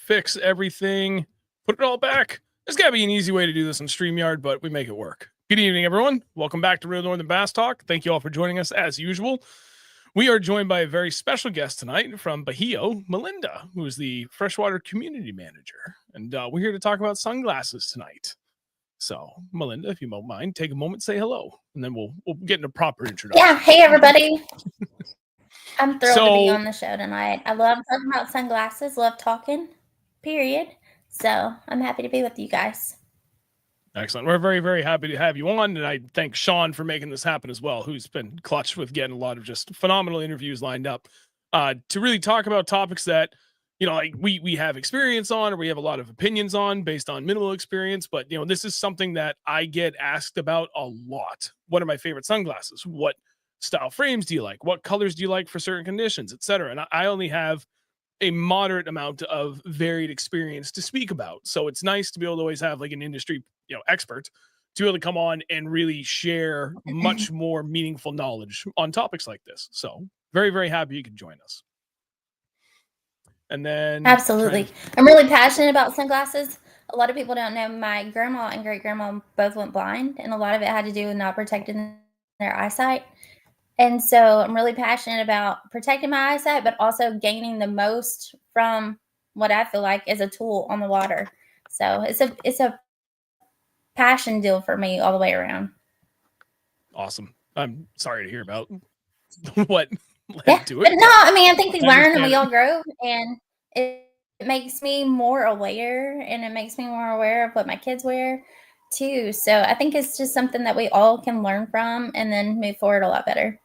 fix everything, put it all back. There's got to be an easy way to do this on StreamYard, but we make it work. Good evening, everyone. Welcome back to Real Northern Bass Talk. Thank you all for joining us as usual. We are joined by a very special guest tonight from Bajio, Melinda, who is the Freshwater Community Manager. And we're here to talk about sunglasses tonight. So, Melinda, if you don't mind, take a moment, say hello, and then we'll get into proper introduction. Yeah, hey everybody. I'm thrilled to be on the show tonight. I love talking about sunglasses, love talking, period. So I'm happy to be with you guys. Excellent. We're very, very happy to have you on, and I thank Sean for making this happen as well, who's been clutch with getting a lot of just phenomenal interviews lined up to really talk about topics that, you know, like we have experience on, or we have a lot of opinions on based on minimal experience. But, you know, this is something that I get asked about a lot. What are my favorite sunglasses? What style frames do you like? What colors do you like for certain conditions, etc.? And I only have a moderate amount of varied experience to speak about. So it's nice to be able to always have like an industry, you know, expert to be able to come on and really share much more meaningful knowledge on topics like this. So very, very happy you could join us. And then absolutely, I'm really passionate about sunglasses. A lot of people don't know my grandma and great grandma both went blind, and a lot of it had to do with not protecting their eyesight. And so I'm really passionate about protecting my eyesight, but also gaining the most from what I feel like is a tool on the water. So it's a passion deal for me all the way around. Awesome. I'm sorry to hear about what led to it. But no, I mean, I think we learn and we all grow, and it makes me more aware, and it makes me more aware of what my kids wear too. So I think it's just something that we all can learn from and then move forward a lot better.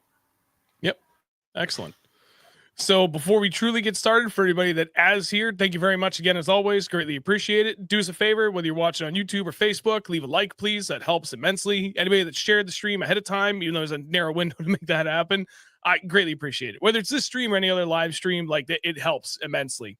Yep. Excellent. So before we truly get started, for anybody that is here, thank you very much again, as always. Greatly appreciate it. Do us a favor, whether you're watching on YouTube or Facebook, leave a like, please. That helps immensely. Anybody that shared the stream ahead of time, even though there's a narrow window to make that happen, I greatly appreciate it. Whether it's this stream or any other live stream, like that, it helps immensely.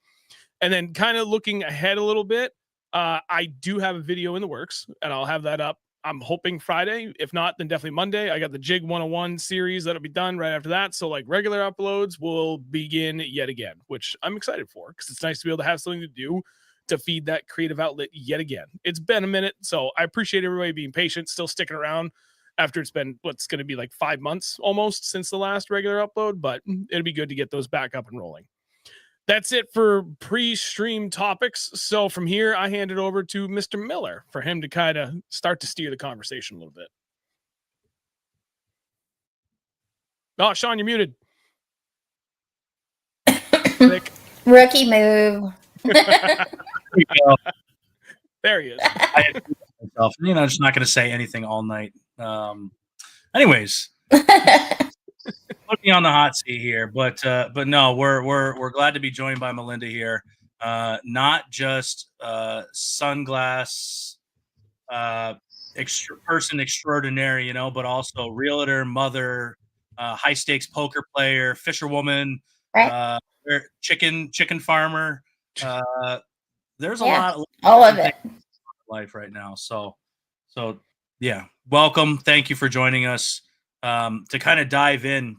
And then kind of looking ahead a little bit, I do have a video in the works, and I'll have that up. I'm hoping Friday. If not, then definitely Monday. I got the Jig 101 series that'll be done right after that. So like regular uploads will begin yet again, which I'm excited for because it's nice to be able to have something to do to feed that creative outlet yet again. It's been a minute, so I appreciate everybody being patient, still sticking around after it's been what's going to be like 5 months almost since the last regular upload, but it'll be good to get those back up and rolling. That's it for pre-stream topics. So from here, I hand it over to Mr. Miller for him to kind of start to steer the conversation a little bit. Oh, Sean, you're muted. Rookie move. There he is. Myself. You know, just not going to say anything all night. Anyways. Put me on the hot seat here, but no, we're glad to be joined by Melinda here. Not just sunglass person extraordinary, you know, but also realtor, mother, high stakes poker player, fisherwoman, right. Chicken farmer. There's a lot of all of it life right now. So yeah, welcome. Thank you for joining us. To kind of dive in.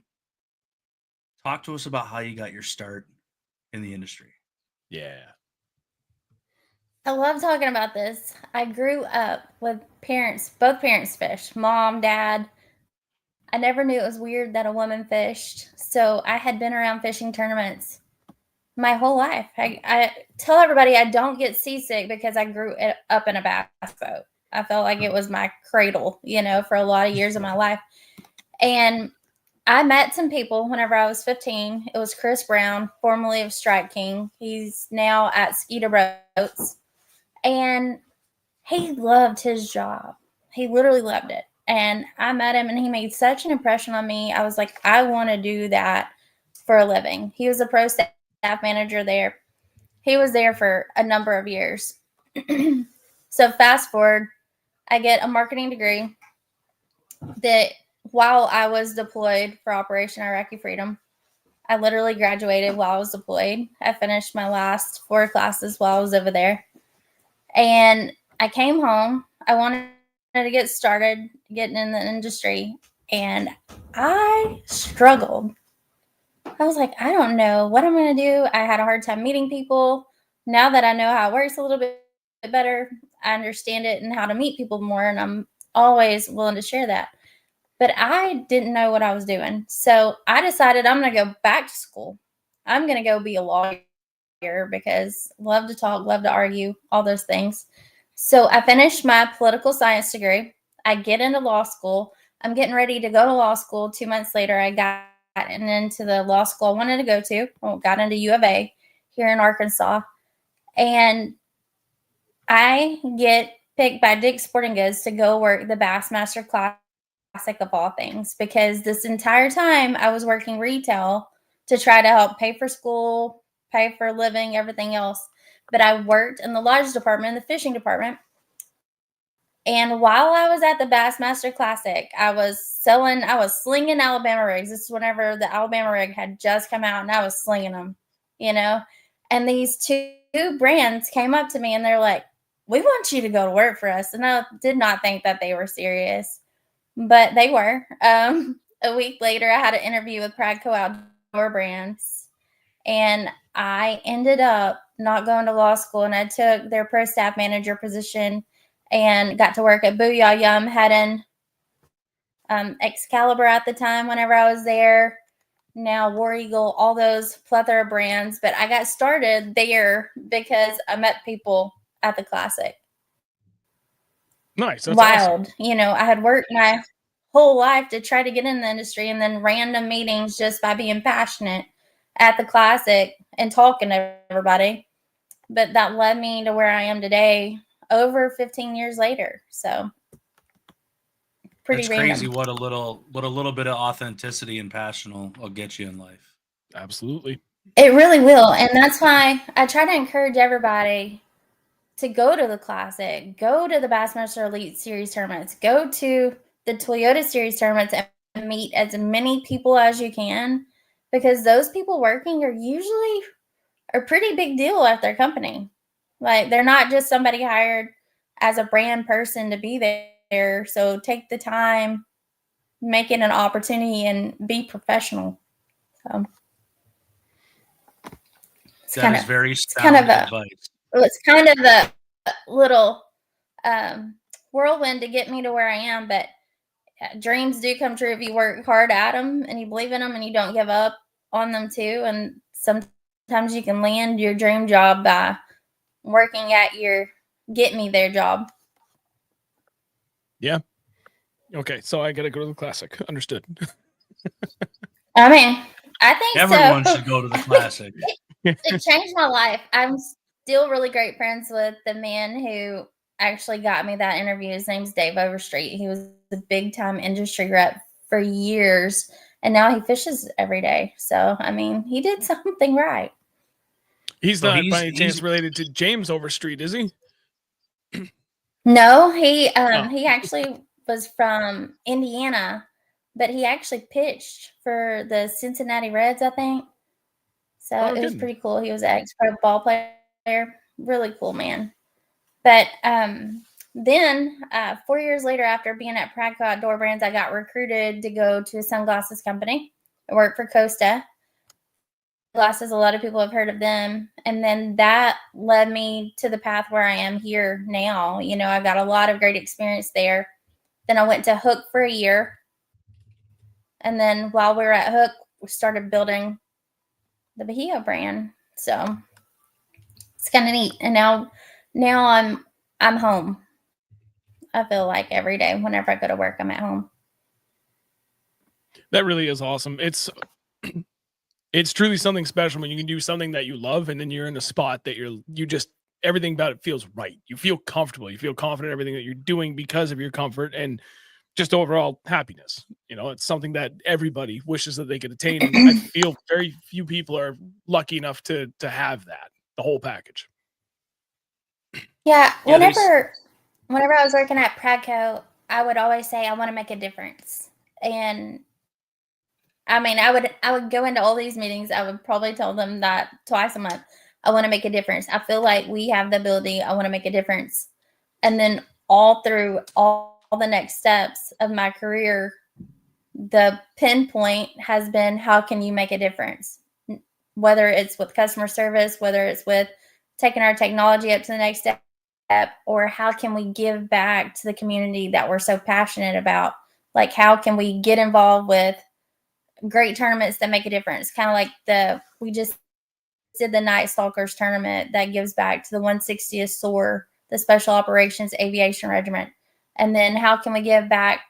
Talk to us about how you got your start in the industry. Yeah. I love talking about this. I grew up with both parents fish, mom, dad. I never knew it was weird that a woman fished. So I had been around fishing tournaments my whole life. I tell everybody I don't get seasick because I grew up in a bass boat. I felt like it was my cradle, you know, for a lot of years of my life. And I met some people whenever I was 15. It was Chris Brown, formerly of Strike King. He's now at Skeeter Boats. And he loved his job. He literally loved it. And I met him, and he made such an impression on me. I was like, I want to do that for a living. He was a pro staff manager there. He was there for a number of years. So fast forward, I get a marketing degree that while I was deployed for Operation Iraqi Freedom. I literally graduated while I was deployed. I finished my last 4 classes while I was over there. And I came home. I wanted to get started getting in the industry. And I struggled. I was like, I don't know what I'm going to do. I had a hard time meeting people. now that I know how it works a little bit better, I understand it and how to meet people more, and I'm always willing to share that. But I didn't know what I was doing. So I decided I'm going to go back to school. I'm going to go be a lawyer because love to talk, love to argue, all those things. So I finished my political science degree. I get into law school. I'm getting ready to go to law school. 2 months later, I got into the law school I wanted to go to. Well, got into U of A here in Arkansas. And I get picked by Dick's Sporting Goods to go work the Bassmaster Classic of all things, because this entire time I was working retail to try to help pay for school, pay for living, everything else. But I worked in the lodge department, the fishing department. And while I was at the Bassmaster Classic, I was slinging Alabama rigs. This is whenever the Alabama rig had just come out, and I was slinging them, you know. And these two brands came up to me and they're like, "We want you to go to work for us." And I did not think that they were serious, but they were. A week later, I had an interview with Pradco Outdoor Brands, and I ended up not going to law school, and I took their pro staff manager position and got to work at Booyah Yum, heading Excalibur at the time whenever I was there. Now War Eagle, all those plethora of brands. But I got started there because I met people at the Classic. Nice. That's Wild. awesome. You know, I had worked my whole life to try to get in the industry, and then random meetings just by being passionate at the Classic and talking to everybody. But that led me to where I am today, over 15 years later. So pretty It's random. crazy what a little bit of authenticity and passion will get you in life. Absolutely. It really will. And that's why I try to encourage everybody to go to the Classic, go to the Bassmaster Elite Series tournaments, go to the Toyota Series tournaments, and meet as many people as you can, because those people working are usually a pretty big deal at their company. Like, they're not just somebody hired as a brand person to be there. So take the time, make it an opportunity, and be professional. So That is very kind of sound advice. it's kind of a little whirlwind to get me to where I am, but dreams do come true if you work hard at them and you believe in them and you don't give up on them too. And sometimes you can land your dream job by working at your get me there job. Yeah. Okay, so I gotta go to the Classic. Understood. I mean, I think Everyone so. should go to the Classic. It changed my life. I'm still really great friends with the man who actually got me that interview. His name's Dave Overstreet. He was a big time industry rep for years, and now he fishes every day. So, I mean, he did something right. He's not by any chance related to James Overstreet, is he? No, he actually was from Indiana, but he actually pitched for the Cincinnati Reds, I think. So it was pretty cool. He was an ex-pro ball player. Really cool man. But then 4 years later, after being at Pradco Outdoor Brands, I got recruited to go to a sunglasses company. I worked for Costa Glasses. A lot of people have heard of them. And then that led me to the path where I am here now. You know, I got a lot of great experience there. Then I went to Hook for a year. And then while we were at Hook, we started building the Bajio brand. So it's kind of neat. And now I'm home. I feel like every day whenever I go to work, I'm at home. That really is awesome. It's truly something special when you can do something that you love, and then you're in a spot that you just everything about it feels right. You feel comfortable. You feel confident in everything that you're doing because of your comfort and just overall happiness. You know, it's something that everybody wishes that they could attain. And I feel very few people are lucky enough to have that, the whole package. Yeah, whenever I was working at Pradco, I would always say I want to make a difference. And I mean, I would go into all these meetings. I would probably tell them that twice a month. I want to make a difference. I feel like we have the ability. I want to make a difference. And then all through all the next steps of my career, the pinpoint has been, how can you make a difference? Whether it's with customer service, whether it's with taking our technology up to the next step, or how can we give back to the community that we're so passionate about? Like, how can we get involved with great tournaments that make a difference? Kind of like we just did the Night Stalkers tournament that gives back to the 160th SOAR, the Special Operations Aviation Regiment. And then how can we give back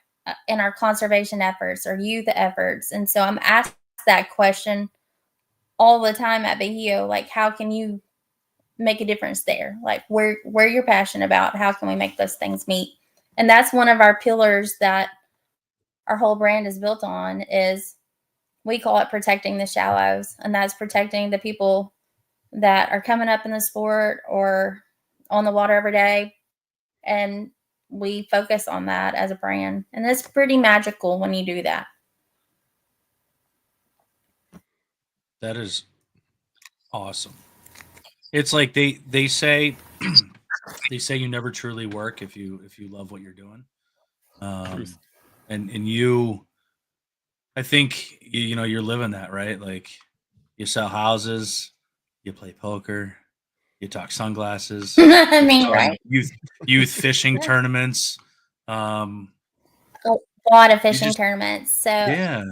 in our conservation efforts or youth efforts? And so I'm asked that question all the time at Bajio, like, how can you make a difference there? Like, where you're passionate about, how can we make those things meet? And that's one of our pillars that our whole brand is built on, is we call it protecting the shallows. And that's protecting the people that are coming up in the sport or on the water every day. And we focus on that as a brand. And it's pretty magical when you do that. That is awesome. It's like they say they say you never truly work if you love what you're doing. And you, I think you're living that, right? Like, you sell houses, you play poker, you talk sunglasses. I mean, right? Youth fishing tournaments. A lot of fishing tournaments. So yeah,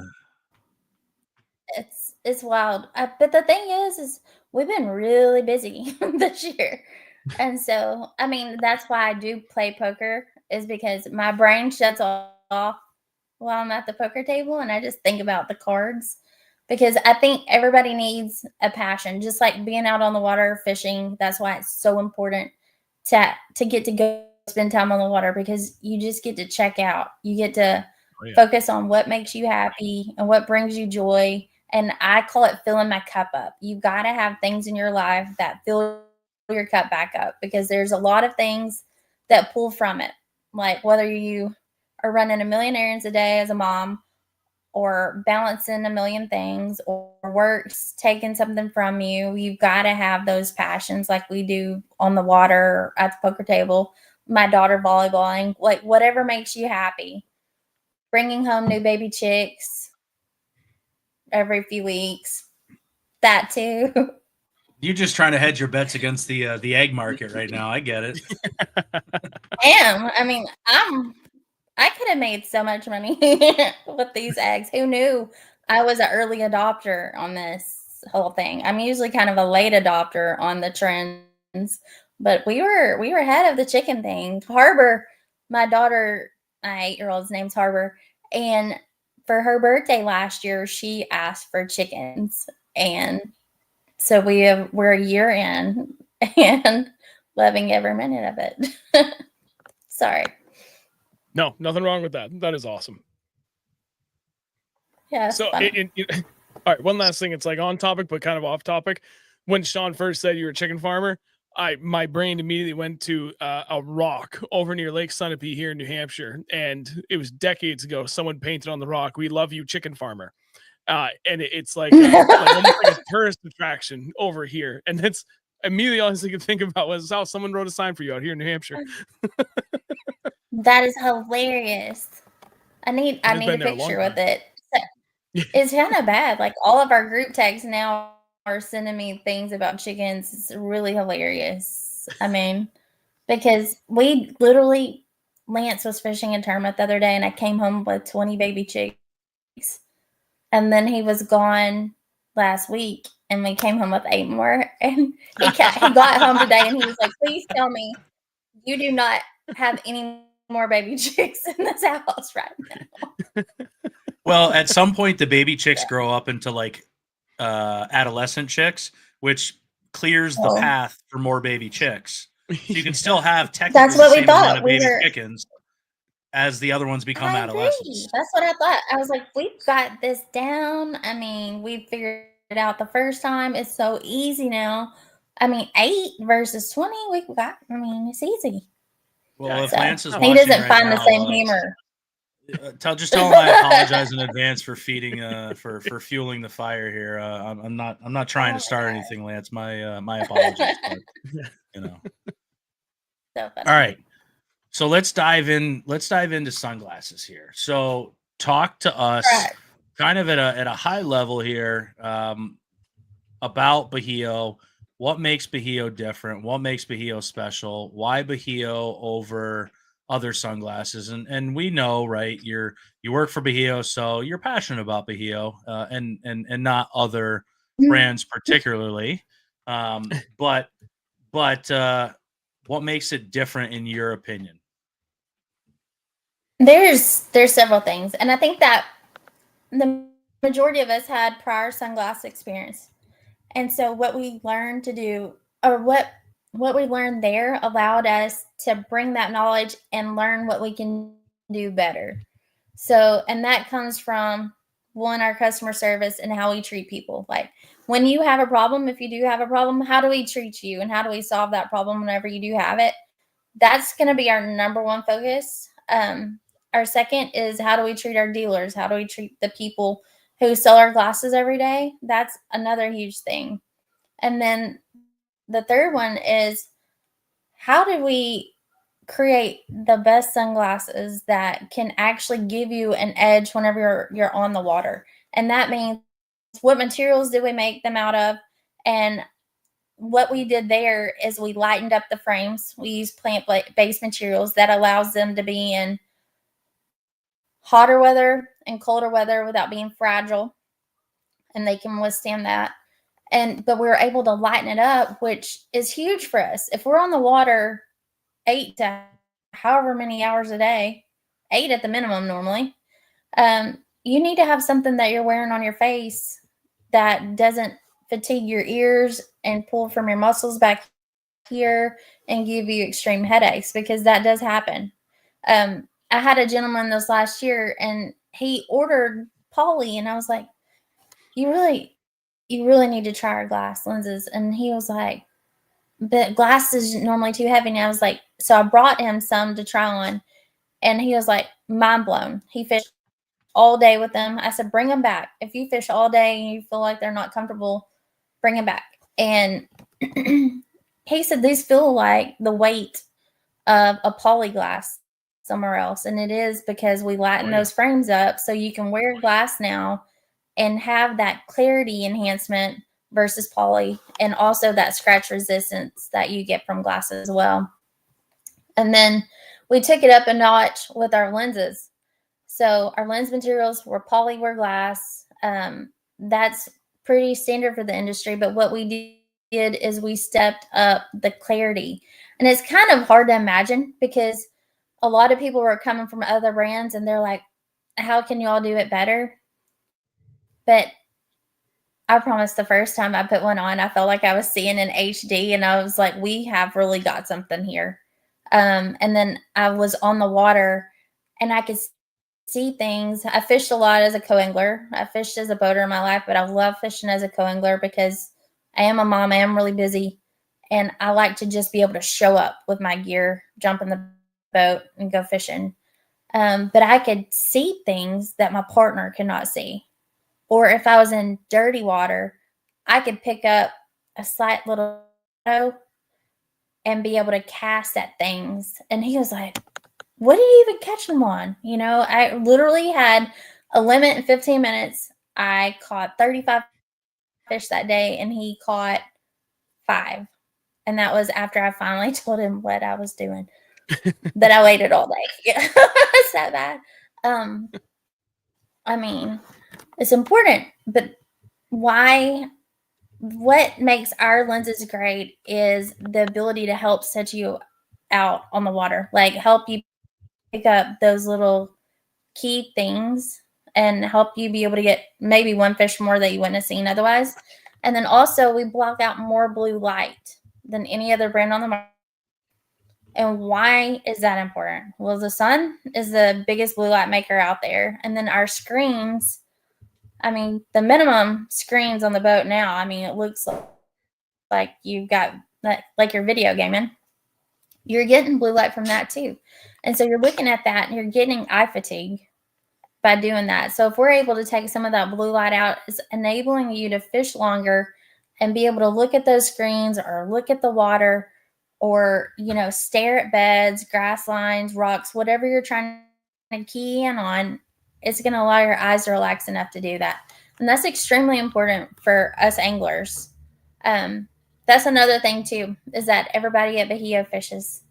it's wild. But the thing is we've been really busy this year. And so, I mean, that's why I do play poker, is because my brain shuts off while I'm at the poker table and I just think about the cards, because I think everybody needs a passion, just like being out on the water fishing. That's why it's so important to get to go spend time on the water, because you just get to check out. You get to focus on what makes you happy and what brings you joy. And I call it filling my cup up. You got to have things in your life that fill your cup back up, because there's a lot of things that pull from it. Like, whether you are running a million errands a day as a mom, or balancing a million things, or work's taking something from you, you've got to have those passions like we do on the water, at the poker table, my daughter volleyballing, like whatever makes you happy. Bringing home new baby chicks every few weeks, that too. You're just trying to hedge your bets against the egg market right now. I get it. I mean, I could have made so much money with these eggs. Who knew I was an early adopter on this whole thing? I'm usually kind of a late adopter on the trends, but we were ahead of the chicken thing. Harbor, my daughter, my 8-year-old's name's Harbor, and for her birthday last year, she asked for chickens, and so we're a year in and loving every minute of it. Sorry. No, nothing wrong with that. That is awesome. Yeah. So, all right, one last thing. It's like on topic, but kind of off topic. When Sean first said you were a chicken farmer, my brain immediately went to a rock over near Lake Sunapee here in New Hampshire, and it was decades ago. Someone painted on the rock, "We love you, chicken farmer," and it's like almost like a tourist attraction over here. And it's immediately all I could think about was how someone wrote a sign for you out here in New Hampshire. That is hilarious. I need a picture with it. It's kind of bad. Like, all of our group texts now are sending me things about chickens. It's really hilarious. I mean, because we literally, Lance was fishing a tournament the other day, and I came home with 20 baby chicks. And then he was gone last week, and we came home with 8 more. And he got home today, and he was like, "Please tell me you do not have any more baby chicks in this house right now." Well, at some point, the baby chicks grow up into like adolescent chicks, which clears the path for more baby chicks. So you can still have technically the same amount of baby chickens as the other ones become adolescents. That's what I thought. I was like, we've got this down. I mean, we figured it out the first time. It's so easy now. I mean, 8 versus 20, we've got, I mean, it's easy. Well, if Lance is watching, he doesn't find the same humor. Just tell him I apologize in advance for feeding, for fueling the fire here. I'm not trying to start anything, Lance. My apologies. But, So funny. All right. So let's dive into sunglasses here. So talk to us kind of at a high level here about Bajio. what makes Bajio different? What makes Bajio special? Why Bajio over other sunglasses? And we know, right? You work for Bajio, so you're passionate about Bajio, and not other brands particularly. But what makes it different in your opinion? There's several things, and I think that the majority of us had prior sunglass experience, and so what we learned to do, or what we learned there, allowed us to bring that knowledge and learn what we can do better. So, and that comes from, one, our customer service and how we treat people. Like, when you have a problem, if you do have a problem, how do we treat you and how do we solve that problem whenever you do have it? That's going to be our number one focus. Our second is, how do we treat our dealers? How do we treat the people who sell our glasses every day? That's another huge thing. And then the third one is, how do we create the best sunglasses that can actually give you an edge whenever you're on the water? And that means, what materials did we make them out of? And what we did there is we lightened up the frames. We used plant-based materials that allows them to be in hotter weather and colder weather without being fragile, and they can withstand that. But we were able to lighten it up, which is huge for us. If we're on the water 8 to however many hours a day, 8 at the minimum normally, you need to have something that you're wearing on your face that doesn't fatigue your ears and pull from your muscles back here and give you extreme headaches, because that does happen. I had a gentleman this last year, and he ordered poly, and I was like, you really need to try our glass lenses. And he was like, but glass is normally too heavy. And I was like, so I brought him some to try on, and he was like, mind blown. He fished all day with them. I said, bring them back. If you fish all day and you feel like they're not comfortable, bring them back. And he said, these feel like the weight of a poly glass somewhere else. And it is because we lighten those frames up so you can wear glass now and have that clarity enhancement versus poly, and also that scratch resistance that you get from glass as well. And then we took it up a notch with our lenses. So our lens materials were poly, were glass. That's pretty standard for the industry. But what we did is we stepped up the clarity. And it's kind of hard to imagine, because a lot of people were coming from other brands and they're like, how can you all do it better? But I promise, the first time I put one on, I felt like I was seeing in HD, and I was like, we have really got something here. And then I was on the water and I could see things. I fished a lot as a co-angler. I fished as a boater in my life, but I love fishing as a co-angler because I am a mom. I am really busy, and I like to just be able to show up with my gear, jump in the boat, and go fishing. But I could see things that my partner could not see. Or if I was in dirty water, I could pick up a slight little and be able to cast at things. And he was like, what do you even catch them on? You know, I literally had a limit in 15 minutes. I caught 35 fish that day, and he caught 5. And that was after I finally told him what I was doing. But I waited all day. Yeah, it's that bad. I mean, it's important, but what makes our lenses great is the ability to help set you out on the water, like help you pick up those little key things and help you be able to get maybe one fish more that you wouldn't have seen otherwise. And then also, we block out more blue light than any other brand on the market. And why is that important? Well, the sun is the biggest blue light maker out there. And then our screens, I mean, the minimum screens on the boat now, I mean, it looks like you've got, like you're video gaming. You're getting blue light from that too. And so you're looking at that and you're getting eye fatigue by doing that. So if we're able to take some of that blue light out, it's enabling you to fish longer and be able to look at those screens or look at the water, or, you know, stare at beds, grass lines, rocks, whatever you're trying to key in on. It's going to allow your eyes to relax enough to do that. And that's extremely important for us anglers. The that's another thing too, is that everybody at Bajio fishes.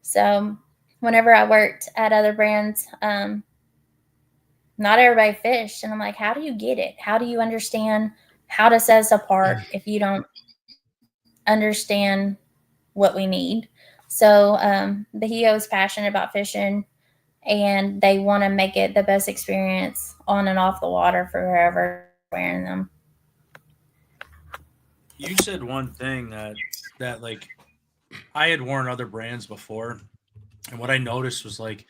So whenever I worked at other brands, not everybody fished. And I'm like, how do you get it? How do you understand how to set us apart if you don't understand what we need? So Bajio is passionate about fishing, and they want to make it the best experience on and off the water for whoever wearing them. You said one thing that like I had worn other brands before, and what I noticed was like,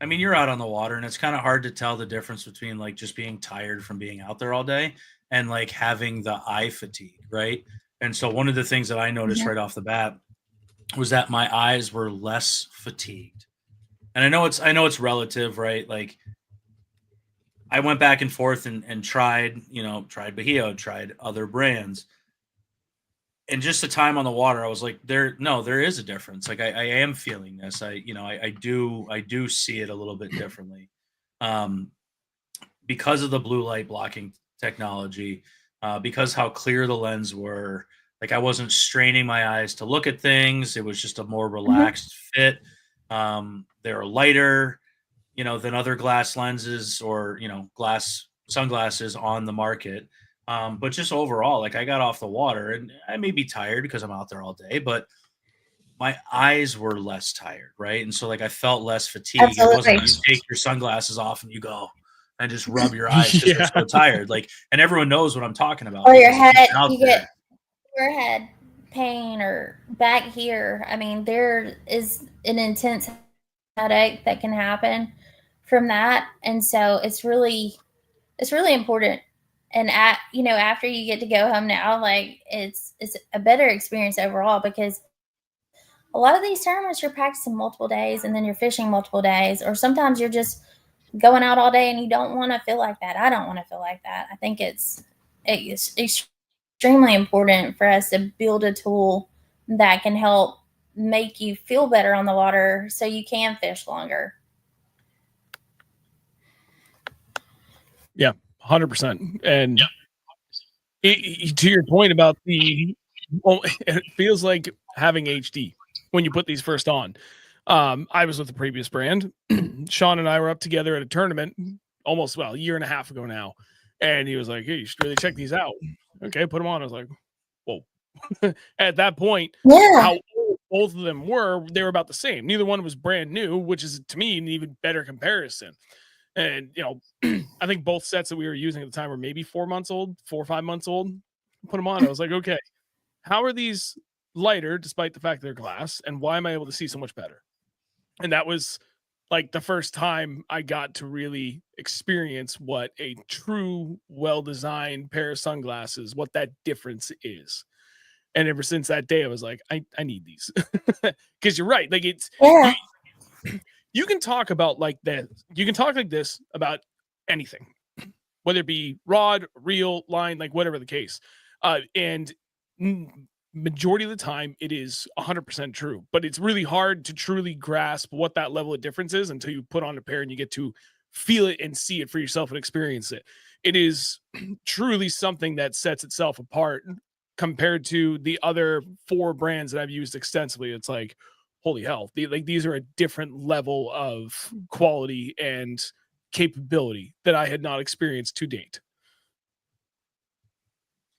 I mean, you're out on the water, and it's kind of hard to tell the difference between like just being tired from being out there all day and like having the eye fatigue, right? And so one of the things that I noticed Mhm. right off the bat was that my eyes were less fatigued. And I know it's relative, right? Like I went back and forth and tried, tried Bahio, tried other brands. And just the time on the water, I was like, there is a difference. Like I am feeling this. I do see it a little bit differently. Um, because of the blue light blocking technology, because how clear the lens were, like I wasn't straining my eyes to look at things. It was just a more Mhm. relaxed fit. They're lighter, than other glass lenses or glass sunglasses on the market. But just overall, like I got off the water and I may be tired because I'm out there all day, but my eyes were less tired, right? And so like I felt less fatigue. It wasn't Absolutely. like you take your sunglasses off and you go and just rub your eyes because they're Yeah. so tired. Like, and everyone knows what I'm talking about Or your because if you've head, been out you get there, forehead pain or back here. I mean, there is an intense headache that can happen from that. And so it's really important. And after you get to go home now, like it's a better experience overall, because a lot of these tournaments you're practicing multiple days and then you're fishing multiple days, or sometimes you're just going out all day and you don't want to feel like that. I don't want to feel like that. I think it's extremely important for us to build a tool that can help make you feel better on the water so you can fish longer. Yeah, 100%. And to your point about it feels like having HD when you put these first on. I was with the previous brand. Sean and I were up together at a tournament almost, a year and a half ago now. And he was like, hey, you should really check these out. Okay, put them on. I was like, whoa. At that point, Yeah. how old both of them were, they were about the same. Neither one was brand new, which is to me an even better comparison. And I think both sets that we were using at the time were maybe 4 months old, 4 or 5 months old. Put them on. I was like, okay, how are these lighter despite the fact they're glass? And why am I able to see so much better? And that was like the first time I got to really experience what a true, well-designed pair of sunglasses, what that difference is. And ever since that day, I was like, I need these. Because you're right. Like you Yeah. you can talk about like that. You can talk like this about anything, whether it be rod, reel, line, like whatever the case. And majority of the time, it is 100% true. But it's really hard to truly grasp what that level of difference is until you put on a pair and you get to feel it and see it for yourself and experience it. It is truly something that sets itself apart compared to the other 4 brands that I've used extensively. It's like, holy hell, these are a different level of quality and capability that I had not experienced to date.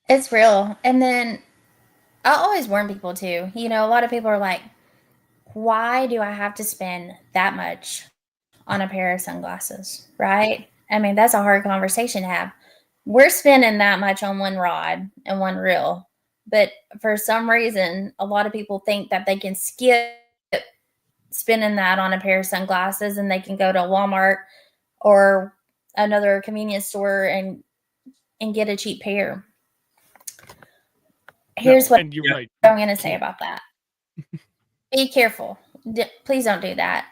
It's real. And then I always warn people too. A lot of people are like, why do I have to spend that much on a pair of sunglasses? Right? I mean, that's a hard conversation to have. We're spending that much on one rod and one reel. But for some reason, a lot of people think that they can skip spending that on a pair of sunglasses and they can go to Walmart or another convenience store and get a cheap pair. Here's No, what and you're right. I'm going to say Can't. about that. Be careful. Please don't do that.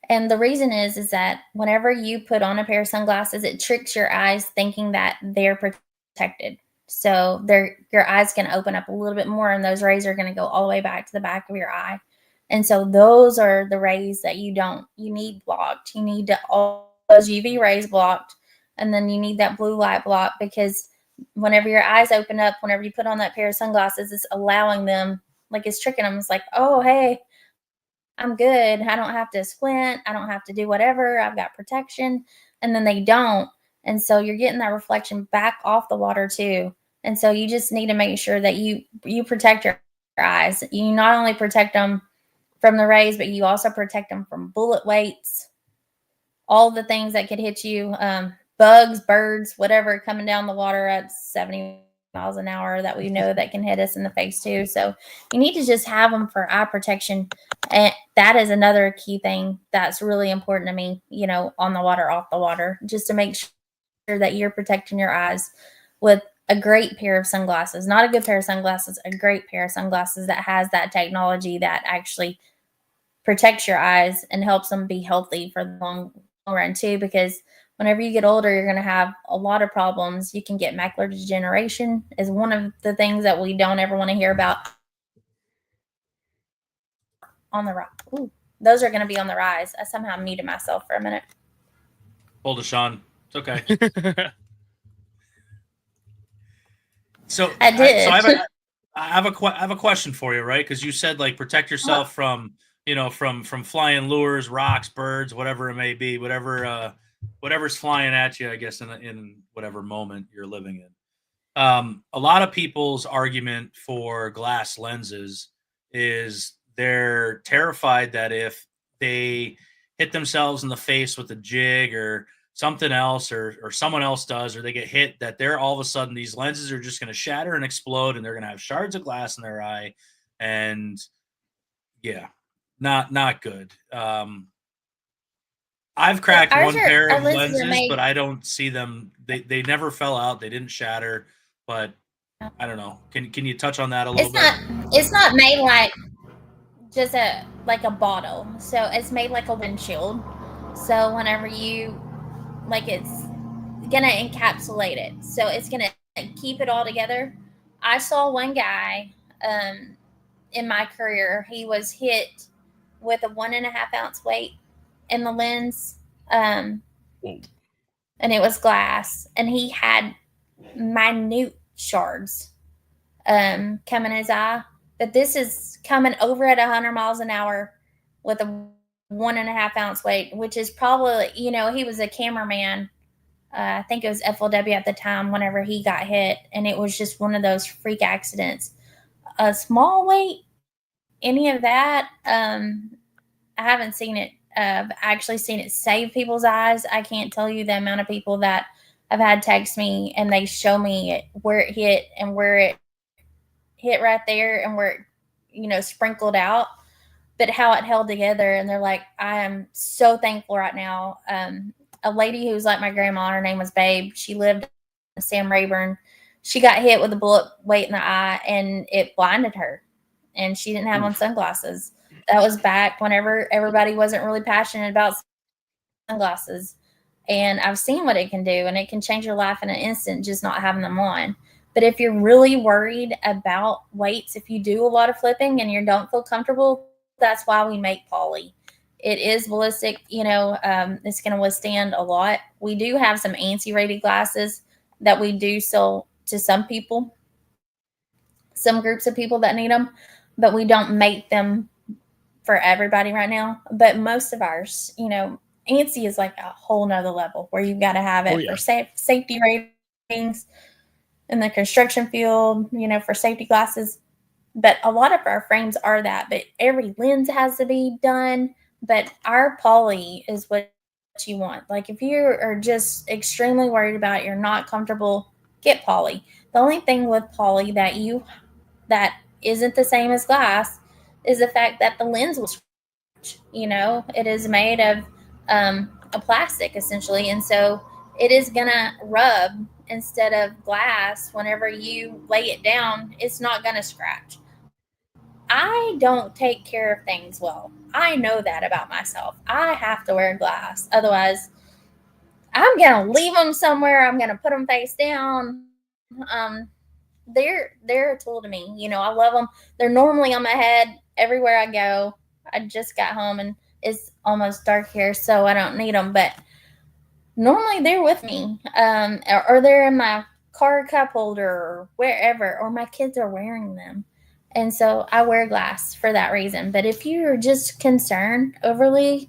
And the reason is that whenever you put on a pair of sunglasses, it tricks your eyes thinking that they're protected. So your eyes can open up a little bit more, and those rays are going to go all the way back to the back of your eye. And so those are the rays that you need blocked. You need all those UV rays blocked, and then you need that blue light blocked, because whenever your eyes open up, whenever you put on that pair of sunglasses, it's allowing them, like it's tricking them. It's like, oh, hey, I'm good. I don't have to squint. I don't have to do whatever. I've got protection. And then they don't. And so you're getting that reflection back off the water too. And so you just need to make sure that you protect your eyes. You not only protect them from the rays, but you also protect them from bullet weights, all the things that could hit you, bugs, birds, whatever coming down the water at 70 miles an hour that we know that can hit us in the face too. So you need to just have them for eye protection. And that is another key thing that's really important to me, you know, on the water, off the water, just to make sure that you're protecting your eyes with a great pair of sunglasses, not a good pair of sunglasses, a great pair of sunglasses that has that technology that actually protects your eyes and helps them be healthy for the long run too, because whenever you get older, you're going to have a lot of problems. You can get macular degeneration is one of the things that we don't ever want to hear about on the rise. Ooh, those are going to be on the rise. I somehow muted myself for a minute. Hold it, Sean. It's okay. So I did. I have a question for you, right? Because you said like protect yourself from, you know, from flying lures, rocks, birds, whatever it may be, whatever's flying at you, I guess, in whatever moment you're living in. A lot of people's argument for glass lenses is they're terrified that if they hit themselves in the face with a jig or something else, or someone else does, or they get hit, that they're all of a sudden these lenses are just going to shatter and explode, and they're going to have shards of glass in their eye, and yeah, not good. I've cracked one pair of lenses, but I don't see them. They never fell out. They didn't shatter, but I don't know. Can you touch on that a little bit? It's not made like just like a bottle. So it's made like a windshield. So whenever you, like, it's gonna encapsulate it. So it's gonna keep it all together. I saw one guy in my career. He was hit with a 1.5 ounce weight in the lens, and it was glass, and he had minute shards come in his eye. But this is coming over at 100 miles an hour with a 1.5 ounce weight, which is probably, you know, he was a cameraman. I think it was FLW at the time whenever he got hit, and it was just one of those freak accidents. A small weight, any of that, I haven't seen it. I've actually seen it save people's eyes. I can't tell you the amount of people that have had text me and they show me where it hit and where it hit right there and where it, you know, sprinkled out, but how it held together. And they're like, I am so thankful right now. A lady who's like my grandma, her name was Babe. She lived in Sam Rayburn. She got hit with a bullet weight in the eye and it blinded her, and she didn't have on sunglasses. That was back whenever everybody wasn't really passionate about sunglasses. And I've seen what it can do, and it can change your life in an instant just not having them on. But if you're really worried about weights, if you do a lot of flipping and you don't feel comfortable, that's why we make poly. It is ballistic, you know, it's going to withstand a lot. We do have some ANSI rated glasses that we do sell to some people, some groups of people that need them, but we don't make them for everybody right now. But most of ours, you know, ANSI is like a whole nother level where you've got to have it for safety ratings in the construction field, you know, for safety glasses. But a lot of our frames are that, but every lens has to be done. But our poly is what you want. Like if you are just extremely worried about it, you're not comfortable, get poly. The only thing with poly that isn't the same as glass is the fact that the lens will scratch. You know, it is made of a plastic essentially, and so it is gonna rub instead of glass. Whenever you lay it down, it's not gonna scratch. I don't take care of things well. I know that about myself. I have to wear glass. Otherwise, I'm going to leave them somewhere. I'm going to put them face down. They're a tool to me. You know, I love them. They're normally on my head everywhere I go. I just got home and it's almost dark here, so I don't need them. But normally they're with me, or they're in my car cup holder or wherever, or my kids are wearing them. And so I wear glass for that reason. But if you're just concerned overly,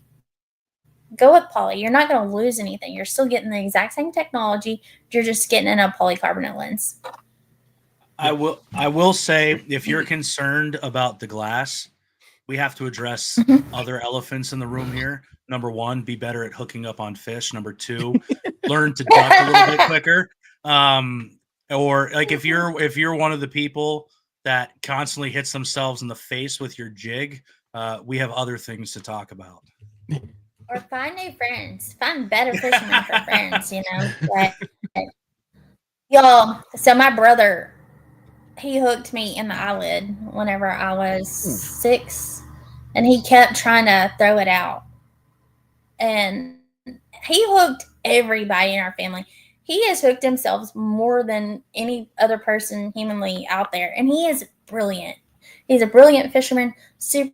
go with poly. You're not going to lose anything. You're still getting the exact same technology. You're just getting in a polycarbonate lens. I will say, if you're concerned about the glass, we have to address other elephants in the room here. Number one, be better at hooking up on fish. Number two, learn to duck a little bit quicker. Or like if you're one of the people that constantly hits themselves in the face with your jig, we have other things to talk about. Or find new friends. Find better fishermen for friends, you know. Like, y'all, so my brother, he hooked me in the eyelid whenever I was 6, and he kept trying to throw it out. And he hooked everybody in our family. He has hooked himself more than any other person humanly out there, and he is brilliant. He's a brilliant fisherman, super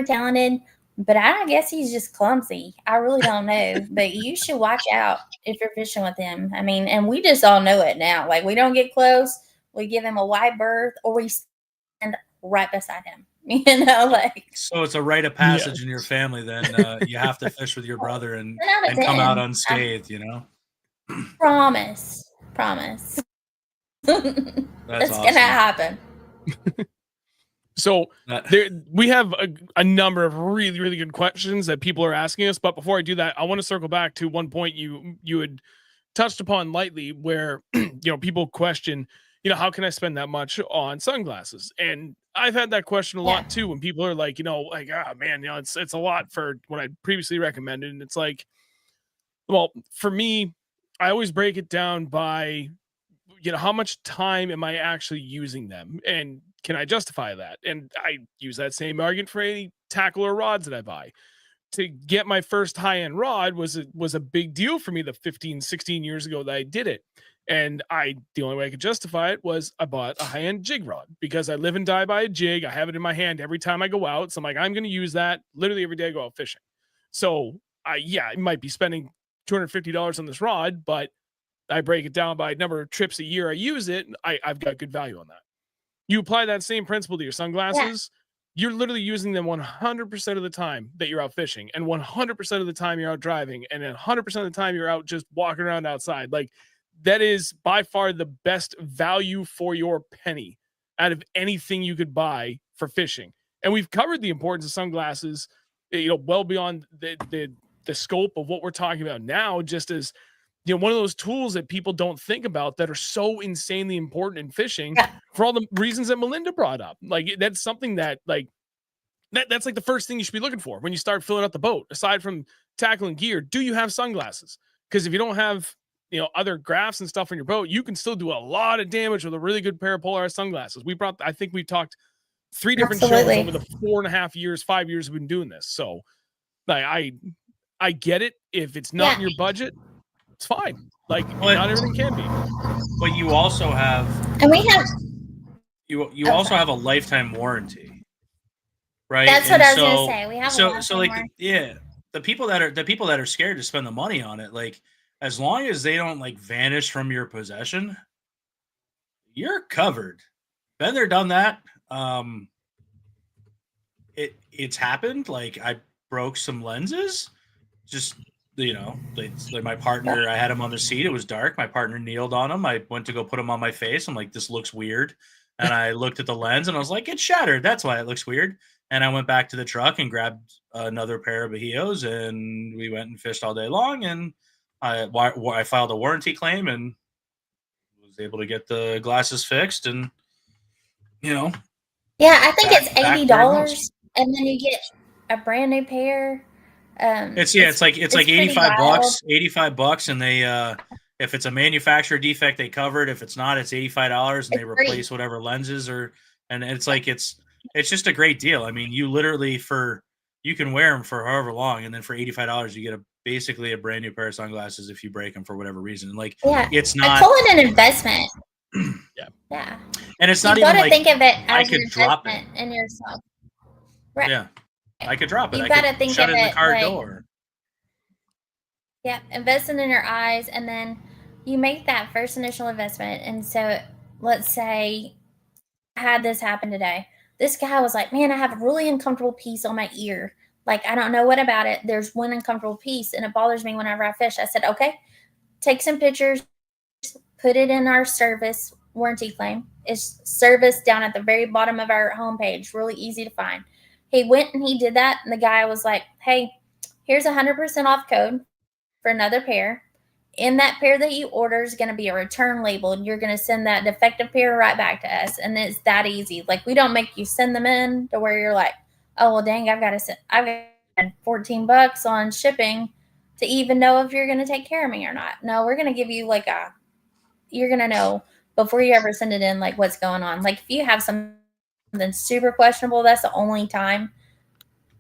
talented, but I guess he's just clumsy. I really don't know, but you should watch out if you're fishing with him. I mean, and we just all know it now. Like, we don't get close. We give him a wide berth, or we stand right beside him. You know, like. So it's a rite of passage in your family. Then you have to fish with your brother and come out unscathed. You know. Promise. That's awesome. Gonna happen. So we have a number of really, really good questions that people are asking us. But before I do that, I want to circle back to one point you had touched upon lightly, where people question, how can I spend that much on sunglasses? And I've had that question a lot too, when people are like, oh man, it's a lot for what I previously recommended. And it's like, well, for me, I always break it down by, how much time am I actually using them? And can I justify that? And I use that same argument for any tackle or rods that I buy. To get my first high-end rod was a big deal for me the 15, 16 years ago that I did it. And the only way I could justify it was I bought a high-end jig rod, because I live and die by a jig. I have it in my hand every time I go out. So I'm like, I'm going to use that literally every day I go out fishing. So I might be spending $250 on this rod, but I break it down by number of trips a year I use it. I've got good value on that. You apply that same principle to your sunglasses, you're literally using them 100% of the time that you're out fishing, and 100% of the time you're out driving, and 100% of the time you're out just walking around outside. Like, that is by far the best value for your penny out of anything you could buy for fishing. And we've covered the importance of sunglasses, well beyond the scope of what we're talking about now, just as one of those tools that people don't think about that are so insanely important in fishing for all the reasons that Melinda brought up. Like, that's something that that's like the first thing you should be looking for when you start filling out the boat. Aside from tackle and gear, do you have sunglasses? Because if you don't have, other graphs and stuff on your boat, you can still do a lot of damage with a really good pair of Polarized sunglasses. I think we talked 3 different shows over the 4.5 years, 5 years we've been doing this. So I get it. If it's not in your budget, it's fine. Like, not everything can be. But you also have, and we have, you also have a lifetime warranty, right? That's what I was gonna say. We have so like warranty. The people that are scared to spend the money on it, like, as long as they don't like vanish from your possession, you're covered. Been there, done that. It's happened. Like, I broke some lenses. Just, like my partner, I had him on the seat. It was dark. My partner kneeled on him. I went to go put him on my face. I'm like, this looks weird. And I looked at the lens and I was like, it's shattered. That's why it looks weird. And I went back to the truck and grabbed another pair of Bajios, and we went and fished all day long. And I filed a warranty claim and was able to get the glasses fixed. And, yeah, I think it's $80, and then you get a brand new pair. It's like $85, $85, and they if it's a manufacturer defect, they cover it. If it's not, it's $85, and they replace whatever lenses and it's like it's just a great deal. I mean, you literally you can wear them for however long, and then for $85 you get basically a brand new pair of sunglasses if you break them for whatever reason. Like, it's not. I call it an investment. Yeah. And it's not even like, think of it as I could drop it in yourself. Right. Yeah. I could drop it. You I gotta could think shut of it in the it car like, door. Yeah, investing in your eyes, and then you make that first initial investment. And so let's say I had this happen today. This guy was like, man, I have a really uncomfortable piece on my ear. Like, I don't know what about it. There's one uncomfortable piece and it bothers me whenever I fish. I said, okay, take some pictures, put it in our service warranty claim. It's service down at the very bottom of our homepage, really easy to find. He went and he did that. And the guy was like, hey, here's a 100% off code for another pair. In that pair that you order is going to be a return label, and you're going to send that defective pair right back to us. And it's that easy. Like, we don't make you send them in to where you're like, oh, well, dang, I've got $14 on shipping to even know if you're going to take care of me or not. No, we're going to give you you're going to know before you ever send it in, like, what's going on. Like, if you have something super questionable, that's the only time,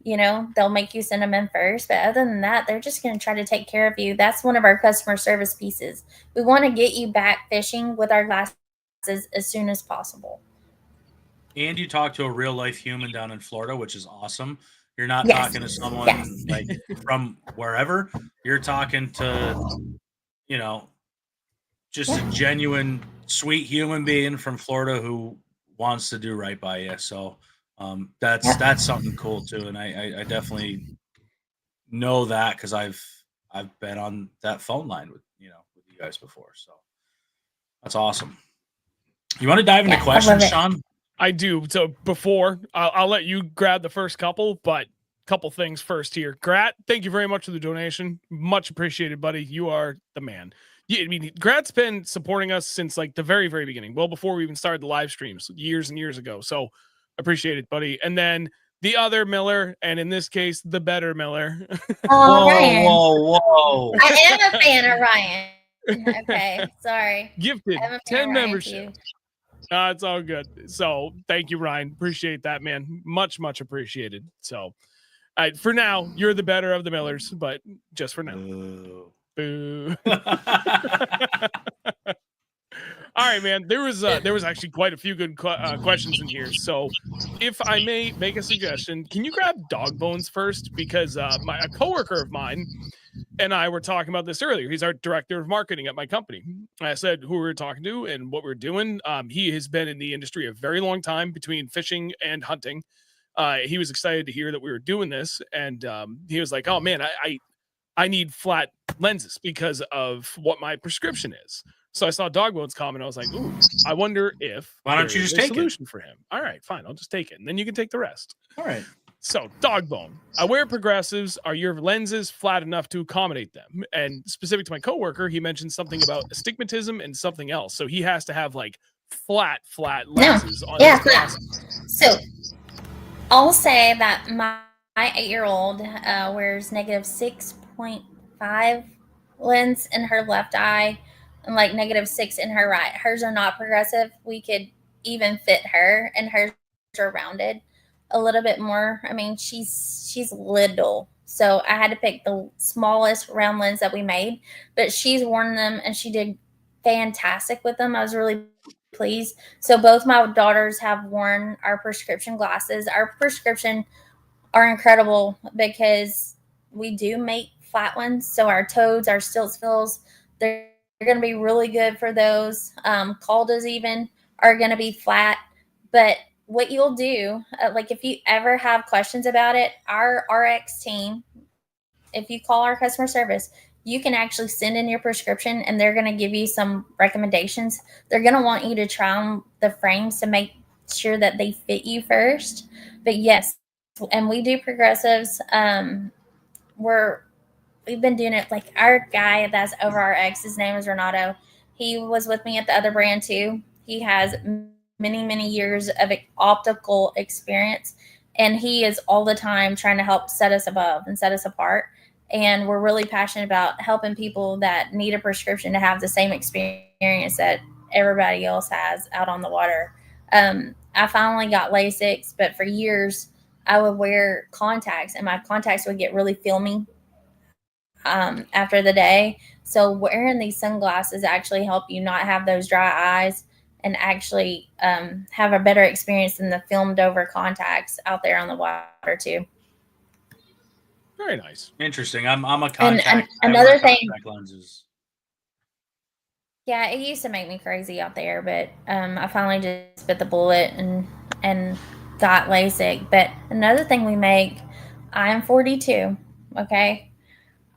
they'll make you send them in first. But other than that, they're just going to try to take care of you. That's one of our customer service pieces. We want to get you back fishing with our glasses as soon as possible. And you talk to a real life human down in Florida, which is awesome. You're not talking to someone like from wherever. You're talking to, just a genuine, sweet human being from Florida who wants to do right by you. So that's something cool too. And I definitely know that because I've been on that phone line with you guys before. So that's awesome. You want to dive into questions, Sean? I do. So before I'll let you grab the first couple, but couple things first here. Grat, thank you very much for the donation. Much appreciated, buddy. You are the man. I mean, Grat's been supporting us since like the very, very beginning. Well, before we even started the live streams years and years ago. So appreciate it, buddy. And then the other Miller, and in this case, the better Miller. Ryan. Whoa. I am a fan of Ryan. Okay, sorry. Gifted 10 memberships. It's all good. So thank you, Ryan. Appreciate that, man. Much, much appreciated. So for now, you're the better of the Millers, but just for now. Boo. All right, man. There was actually quite a few good questions in here. So if I may make a suggestion, can you grab dog bones first? Because a coworker of mine and I were talking about this earlier. He's our director of marketing at my company. I said who we were talking to and what we're doing. He has been in the industry a very long time between fishing and hunting. He was excited to hear that we were doing this. And he was like, oh, man, I need flat lenses because of what my prescription is. So I saw dog bones comment. I was like, ooh, I wonder if why don't you just take a solution for him. All right, fine. I'll just take it. And then you can take the rest. All right. So dog bone. I wear progressives. Are your lenses flat enough to accommodate them? And specific to my coworker, he mentioned something about astigmatism and something else. So he has to have like flat lenses on his glasses. So I'll say that my 8-year-old wears -6.5 lens in her left eye and like -6 in her right. Hers are not progressive. We could even fit her, and hers are rounded a little bit more. I mean, she's little, so I had to pick the smallest round lens that we made, but she's worn them and she did fantastic with them. I was really pleased. So both my daughters have worn our prescription glasses. Our prescription are incredible because we do make flat ones. So our toads, our stiltsvilles, they're going to be really good for those. Caldas even are going to be flat. But what you'll do, like if you ever have questions about it, our RX team, if you call our customer service, you can actually send in your prescription and they're going to give you some recommendations. They're going to want you to try on the frames to make sure that they fit you first. But yes, and we do progressives. We've been doing it. Like our guy that's over RX, his name is Renato. He was with me at the other brand too. He has many years of optical experience, and he is all the time trying to help set us above and set us apart. And we're really passionate about helping people that need a prescription to have the same experience that everybody else has out on the water. I finally got LASIK, but for years I would wear contacts and my contacts would get really filmy after the day. So wearing these sunglasses actually help you not have those dry eyes and actually have a better experience than the filmed over contacts out there on the water too. Very nice. Interesting. I'm a contact. And another thing. Lenses. Yeah, it used to make me crazy out there, but I finally just bit the bullet and got LASIK. But another thing we make, I am 42. Okay,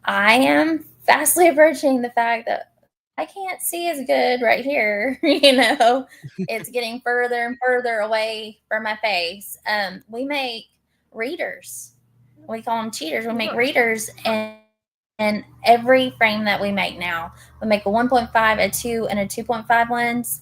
I am fastly approaching the fact that I can't see as good right here. It's getting further and further away from my face. We make readers. We call them cheaters. We make readers, and every frame that we make now, we make a 1.5, a 2, and a 2.5 lens.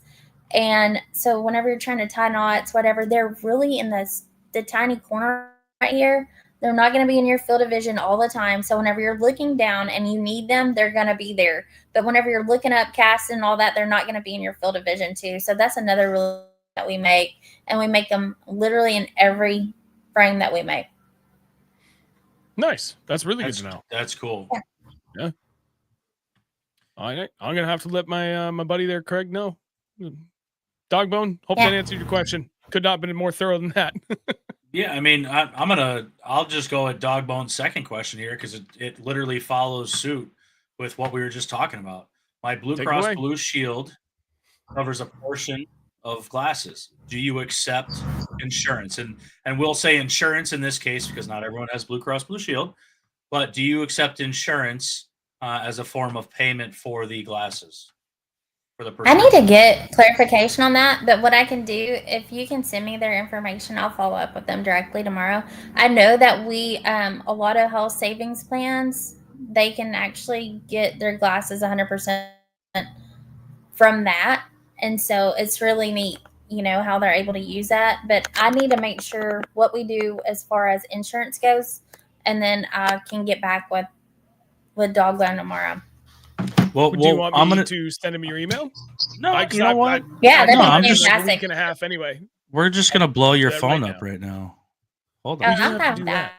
And so whenever you're trying to tie knots, whatever, they're really in the tiny corner right here. They're not going to be in your field of vision all the time. So whenever you're looking down and you need them, they're going to be there. But whenever you're looking up, casting, and all that, they're not going to be in your field of vision too. So that's another rule that we make. And we make them literally in every frame that we make. Nice. That's really good to know. That's cool. Yeah. I'm gonna have to let my my buddy there, Craig, know. Dogbone, hope that answered your question. Could not have been more thorough than that. Yeah, I mean, I'll just go at Dogbone's second question here because it literally follows suit with what we were just talking about. My Blue Cross Blue Shield covers a portion of glasses. Do you accept insurance? And we'll say insurance in this case because not everyone has Blue Cross Blue Shield, but do you accept insurance as a form of payment for the glasses? I need to get clarification on that, but what I can do, if you can send me their information, I'll follow up with them directly tomorrow. I know that we, a lot of health savings plans, they can actually get their glasses 100% from that. And so it's really neat, how they're able to use that. But I need to make sure what we do as far as insurance goes, and then I can get back with Dogbone tomorrow. Well, do you want me to send him your email? No, you know what? I'm just a week and a half anyway. We're just gonna blow your phone up right now. Hold on. We do have to do that.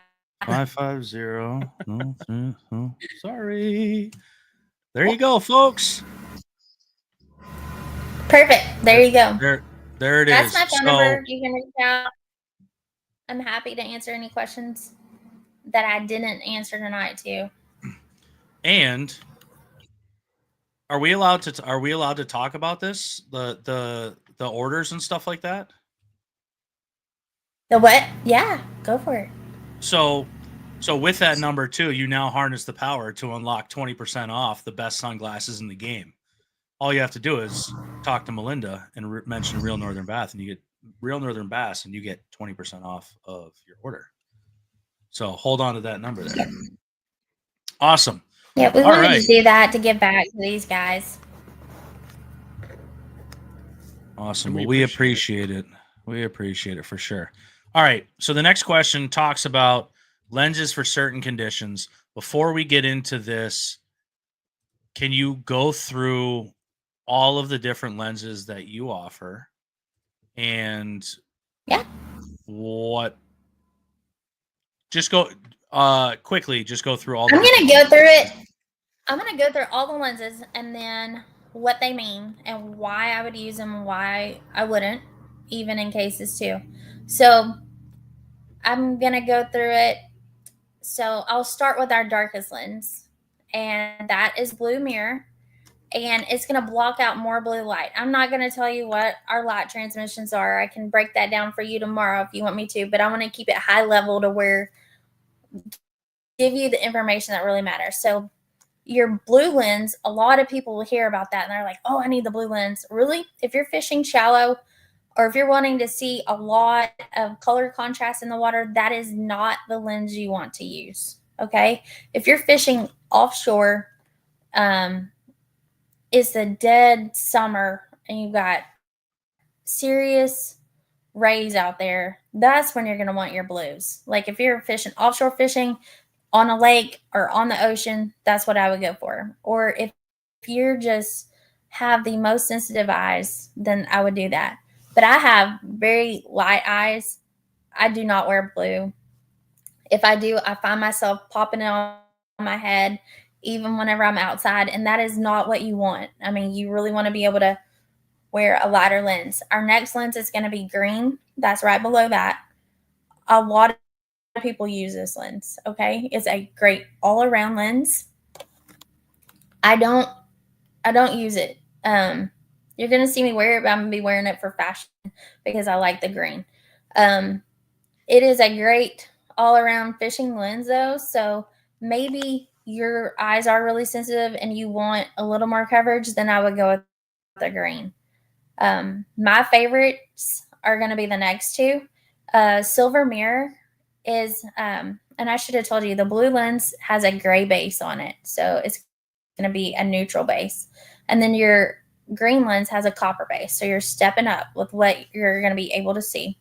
550. No, sorry. There you go, folks. Perfect. There you go. There it is. That's my phone number. You can reach out. I'm happy to answer any questions that I didn't answer tonight too. And are we allowed to talk about this? The orders and stuff like that? The what? Yeah, go for it. So with that number too, you now harness the power to unlock 20% off the best sunglasses in the game. All you have to do is talk to Melinda and mention Real Northern Bass, and you get Real Northern Bass, and you get 20% off of your order. So hold on to that number there. Awesome. Yeah, we wanted to do that to give back to these guys. Awesome. Well, we appreciate it. We appreciate it for sure. All right. So the next question talks about lenses for certain conditions. Before we get into this, can you go through all of the different lenses that you offer and what? Just go quickly. Just go through all. I'm going to go through it. I'm going to go through all the lenses and then what they mean and why I would use them and why I wouldn't, even in cases too. So I'm going to go through it. So I'll start with our darkest lens, and that is blue mirror, and it's going to block out more blue light. I'm not going to tell you what our light transmissions are. I can break that down for you tomorrow if you want me to, but I want to keep it high level to where give you the information that really matters. So your blue lens, a lot of people will hear about that and they're like, oh, I need the blue lens. Really? If you're fishing shallow or if you're wanting to see a lot of color contrast in the water, that is not the lens you want to use. Okay. If you're fishing offshore, it's a dead summer and you've got serious rays out there, that's when you're going to want your blues. Like if you're fishing offshore fishing on a lake or on the ocean, that's what I would go for. Or if you're just have the most sensitive eyes, then I would do that. But I have very light eyes. I do not wear blue. If I do, I find myself popping it on my head even whenever I'm outside, and that is not what you want. I mean, you really want to be able to wear a lighter lens. Our next lens is going to be green. That's right below that. A lot of people use this lens, okay? It's a great all-around lens. I don't use it You're going to see me wear it, but I'm going to be wearing it for fashion because I like the green. It is a great all-around fishing lens, though, so maybe your eyes are really sensitive and you want a little more coverage, then I would go with the green. My favorites are going to be the next two. Silver mirror is, and I should have told you, the blue lens has a gray base on it, so it's going to be a neutral base. And then your green lens has a copper base, so you're stepping up with what you're going to be able to see.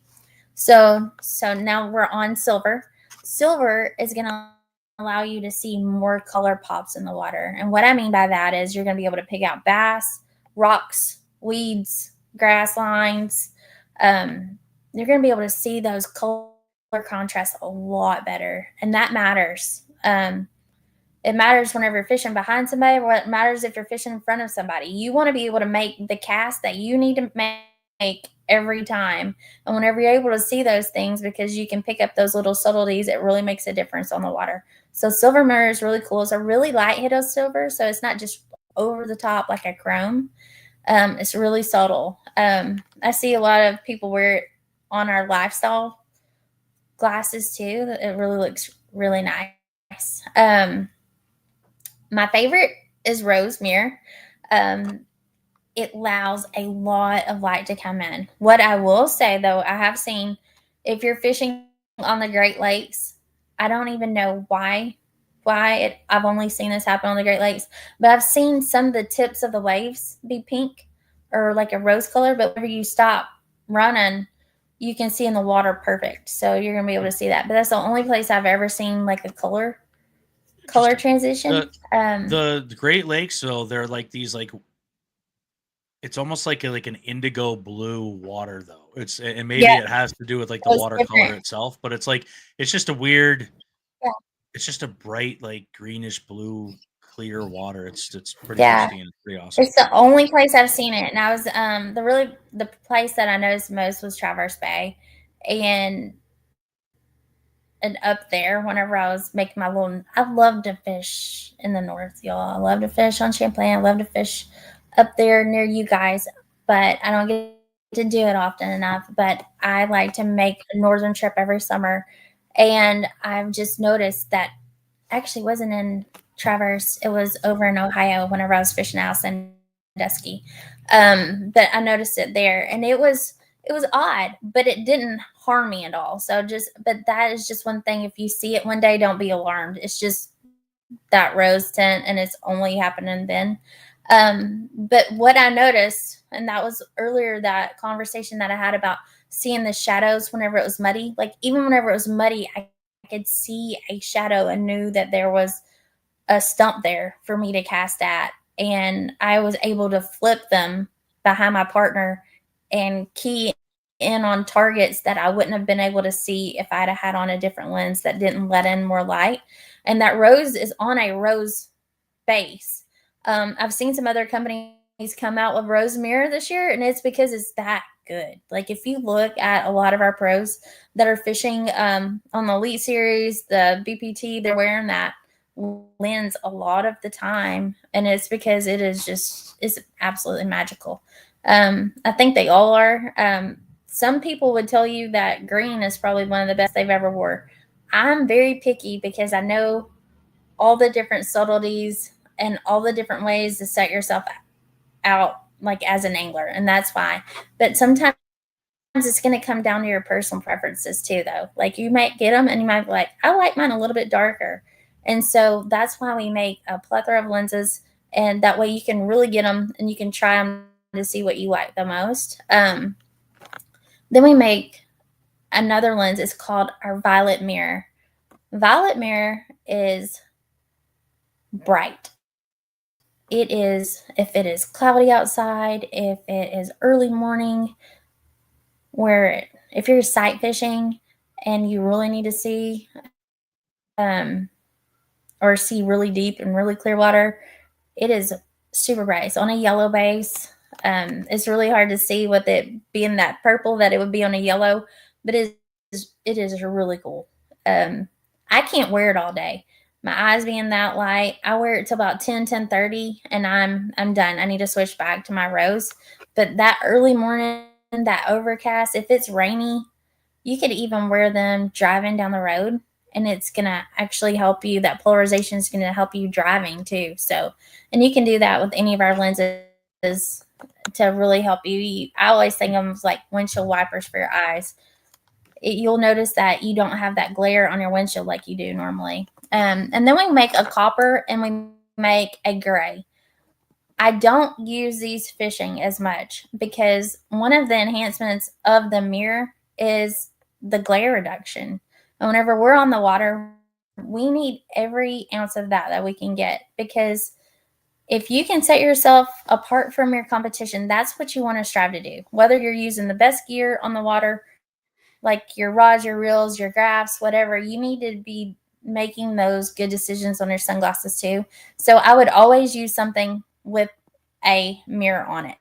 So now we're on silver. Silver is going to allow you to see more color pops in the water. And what I mean by that is you're going to be able to pick out bass, rocks, weeds, grass lines. You're going to be able to see those color contrasts a lot better. And that matters. It matters whenever you're fishing behind somebody, or it matters if you're fishing in front of somebody. You want to be able to make the cast that you need to make every time. And whenever you're able to see those things, because you can pick up those little subtleties, it really makes a difference on the water. So silver mirror is really cool. It's a really light hit of silver, so it's not just over the top like a chrome. It's really subtle. I see a lot of people wear it on our lifestyle glasses too. It really looks really nice. My favorite is rose mirror. It allows a lot of light to come in. What I will say, though, I have seen, if you're fishing on the Great Lakes, I don't even know why I've only seen this happen on the Great Lakes, but I've seen some of the tips of the waves be pink or like a rose color, but whenever you stop running, you can see in the water perfect. So you're going to be able to see that. But that's the only place I've ever seen like a color transition. The Great Lakes, so they're like these, like, it's almost like an indigo blue water, though. And maybe it has to do with like the watercolor itself, but it's like it's just a weird, it's just a bright, like, greenish blue clear water. It's pretty pristine. It's pretty awesome. It's the only place I've seen it, and I was the place that I noticed most was Traverse Bay, and up there, whenever I was making my little, I love to fish in the north, y'all. I love to fish on Champlain. I love to fish up there near you guys, but I don't get to do it often enough. But I like to make a northern trip every summer, and I've just noticed that actually wasn't in Traverse. It was over in Ohio whenever I was fishing out in Sandusky. But I noticed it there, and it was odd, but it didn't harm me at all. But that is just one thing. If you see it one day, don't be alarmed. It's just that rose tint, and it's only happening then. But what I noticed, and that was earlier, that conversation that I had about seeing the shadows whenever it was muddy, like even whenever it was muddy, I could see a shadow and knew that there was a stump there for me to cast at. And I was able to flip them behind my partner and key in on targets that I wouldn't have been able to see if I'd have had on a different lens that didn't let in more light. And that rose is on a rose base. I've seen some other companies come out with rose mirror this year, and it's because it's that good. Like if you look at a lot of our pros that are fishing on the Elite Series, the BPT, they're wearing that lens a lot of the time, and it's because it's absolutely magical. I think they all are. Some people would tell you that green is probably one of the best they've ever wore. I'm very picky because I know all the different subtleties and all the different ways to set yourself out, like as an angler, and that's why. But sometimes it's going to come down to your personal preferences too, though. Like you might get them and you might be like, I like mine a little bit darker. And so that's why we make a plethora of lenses, and that way you can really get them and you can try them to see what you like the most. Then we make another lens. It's called our violet mirror. Violet mirror is bright. It is, if it is cloudy outside, if it is early morning, if you're sight fishing and you really need to see or see really deep and really clear water, it is super bright. It's on a yellow base. It's really hard to see with it being that purple that it would be on a yellow, but it is really cool. I can't wear it all day. my eyes being that light, I wear it till about 10:30, and I'm done. I need to switch back to my rose. But that early morning, that overcast, if it's rainy, you could even wear them driving down the road, and it's going to actually help you. That polarization is going to help you driving too. So, and you can do that with any of our lenses to really help you. I always think of them as like windshield wipers for your eyes. You'll notice that you don't have that glare on your windshield like you do normally. And then we make a copper and we make a gray. I don't use these fishing as much because one of the enhancements of the mirror is the glare reduction. And whenever we're on the water, we need every ounce of that we can get, because if you can set yourself apart from your competition, that's what you want to strive to do. Whether you're using the best gear on the water, like your rods, your reels, your graphs, whatever, you need to be making those good decisions on your sunglasses too. So I would always use something with a mirror on it.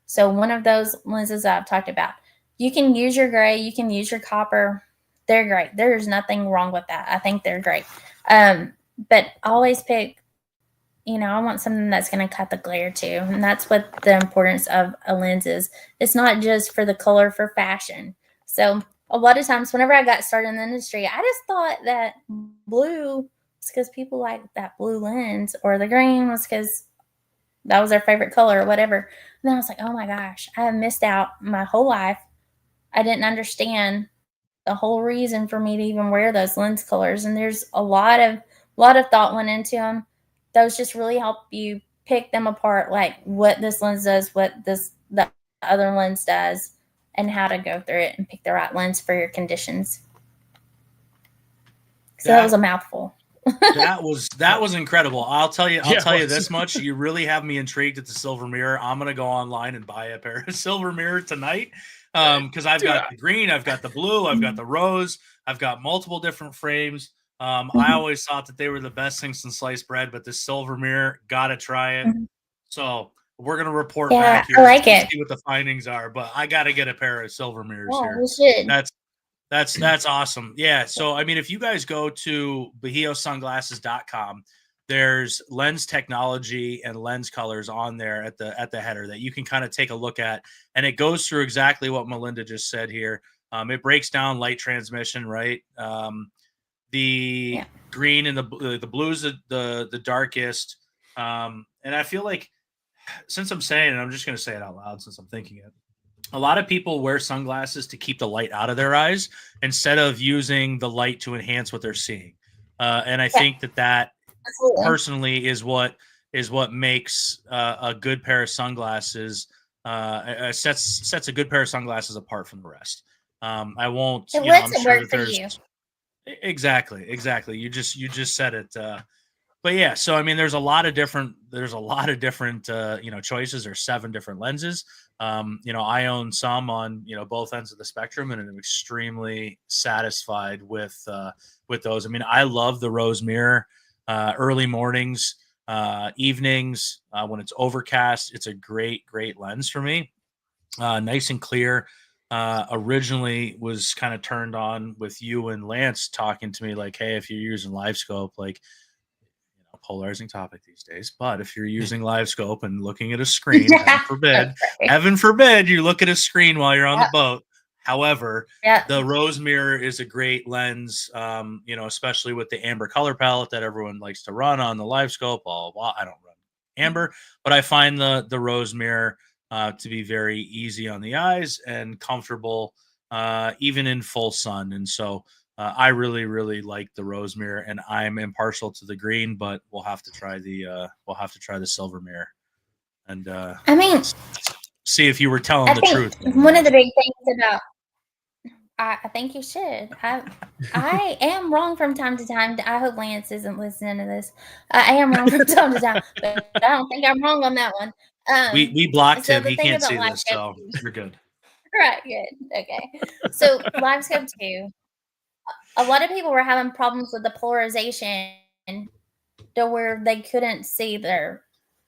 So one of those lenses I've talked about, you can use your gray, you can use your copper. They're great. There's nothing wrong with that. I think they're great. But always pick, I want something that's going to cut the glare too. And that's what the importance of a lens is. It's not just for the color, for fashion. So a lot of times whenever I got started in the industry, I just thought that blue was because people like that blue lens, or the green was because that was their favorite color or whatever. And then I was like, oh my gosh, I have missed out my whole life. I didn't understand the whole reason for me to even wear those lens colors. And there's a lot of thought went into them. Those just really help you pick them apart, like what this lens does, what the other lens does, and how to go through it and pick the right lens for your conditions. So that was a mouthful. that was incredible. I'll tell you this much. You really have me intrigued at the silver mirror. I'm gonna go online and buy a pair of silver mirror tonight. Because I've got the green, I've got the blue, I've got the rose, I've got multiple different frames. I always thought that they were the best things since sliced bread, but this silver mirror, gotta try it. So we're gonna report back here. I like it. See what the findings are, but I gotta get a pair of silver mirrors here. We should. That's awesome. Yeah. So I mean, if you guys go to bajiosunglasses.com, there's lens technology and lens colors on there at the header that you can kind of take a look at, and it goes through exactly what Melinda just said here. It breaks down light transmission, right? The green and the blue's the darkest, and I feel like, since I'm saying it, I'm just going to say it out loud since I'm thinking it. A lot of people wear sunglasses to keep the light out of their eyes instead of using the light to enhance what they're seeing. And I think that Absolutely. Personally is what makes a good pair of sunglasses sets a good pair of sunglasses apart from the rest. I won't. I'm sure that there's exactly. You just said it. But yeah, so I mean, there's a lot of different choices. There's 7 different lenses. I own some on both ends of the spectrum, and I'm extremely satisfied with those. I mean, I love the rose mirror. Early mornings, evenings, when it's overcast, it's a great lens for me. Nice and clear. Originally was kind of turned on with you and Lance talking to me like, hey, if you're using live scope, like, polarizing topic these days, but if you're using live scope and looking at a screen, heaven forbid you look at a screen while you're on the boat. However, the rose mirror is a great lens, especially with the amber color palette that everyone likes to run on the live scope. I don't run amber, but I find the rose mirror to be very easy on the eyes and comfortable, even in full sun. And so I really like the rose mirror, and I'm impartial to the green, but we'll have to try the silver mirror. And I mean, see if you were telling the truth. One of the big things about I think you should. I am wrong from time to time. I hope Lance isn't listening to this. I am wrong from time to time, but I don't think I'm wrong on that one. We blocked him. He can't see this, so you're good. Right, good. Okay. So live scope 2. A lot of people were having problems with the polarization to where they couldn't see their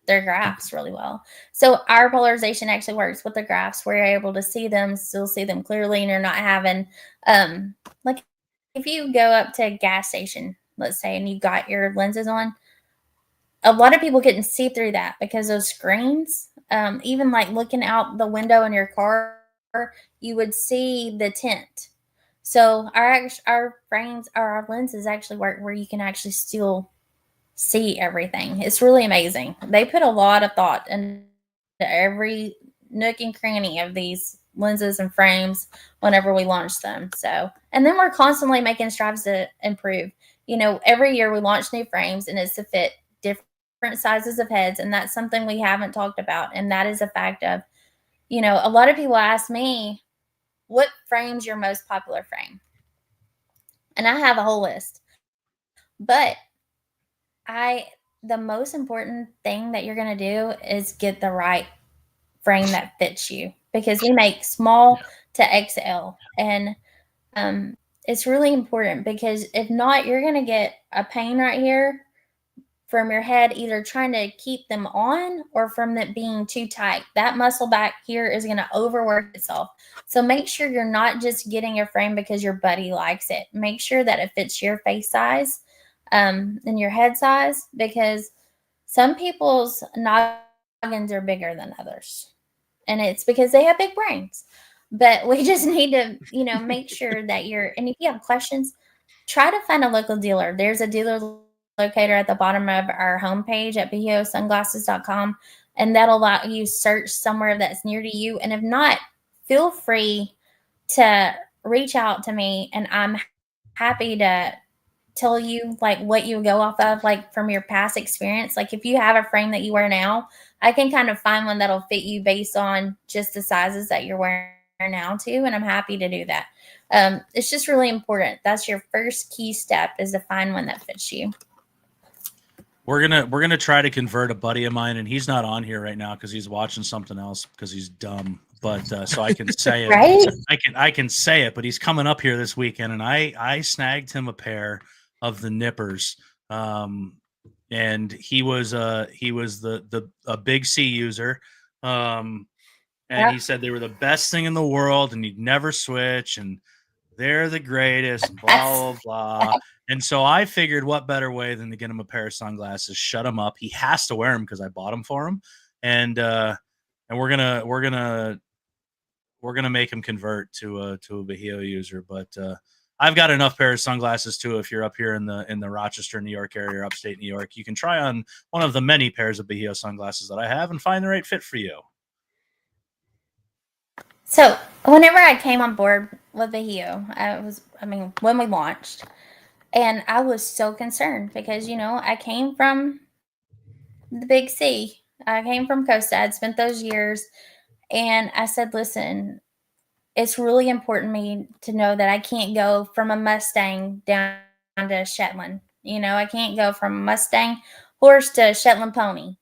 graphs really well. So our polarization actually works with the graphs where you're able to still see them clearly, and you're not having like if you go up to a gas station, let's say, and you got your lenses on, a lot of people couldn't see through that because those screens, even like looking out the window in your car, you would see the tint. So our frames or our lenses actually work where you can actually still see everything. It's really amazing. They put a lot of thought into every nook and cranny of these lenses and frames whenever we launch them. So, and then we're constantly making strides to improve. Every year we launch new frames, and it's to fit different sizes of heads, and that's something we haven't talked about. And that is a fact of, a lot of people ask me, what frame's your most popular frame? And I have a whole list. But the most important thing that you're going to do is get the right frame that fits you, because we make small to XL. And it's really important, because if not, you're going to get a pain right here from your head, either trying to keep them on or from it being too tight. That muscle back here is going to overwork itself. So make sure you're not just getting a frame because your buddy likes it. Make sure that it fits your face size and your head size, because some people's noggins are bigger than others. And it's because they have big brains. But we just need to, make sure that and if you have questions, try to find a local dealer. There's a dealer locator at the bottom of our homepage at bajiosunglasses.com, and that'll allow you search somewhere that's near to you. And if not, feel free to reach out to me, and I'm happy to tell you like what you go off of, like from your past experience. Like if you have a frame that you wear now, I can kind of find one that'll fit you based on just the sizes that you're wearing now too, and I'm happy to do that. It's just really important. That's your first key step, is to find one that fits you. We're gonna try to convert a buddy of mine, and he's not on here right now because he's watching something else because he's dumb. But so I can say it. Right? I can say it. But he's coming up here this weekend, and I snagged him a pair of the Nippers. And he was a big C user. And he said they were the best thing in the world, and he'd never switch, and they're the greatest, and blah, blah, blah. And so I figured, what better way than to get him a pair of sunglasses, shut him up. He has to wear them because I bought them for him. And we're gonna make him convert to a Bajio user. But I've got enough pair of sunglasses too. If you're up here in the Rochester, New York area, or upstate New York, you can try on one of the many pairs of Bajio sunglasses that I have and find the right fit for you. So whenever I came on board with Bajio, when we launched, and I was so concerned because, I came from the big C. I came from Costa. I'd spent those years, and I said, listen, it's really important to me to know that I can't go from a Mustang down to a Shetland. I can't go from a Mustang horse to a Shetland pony.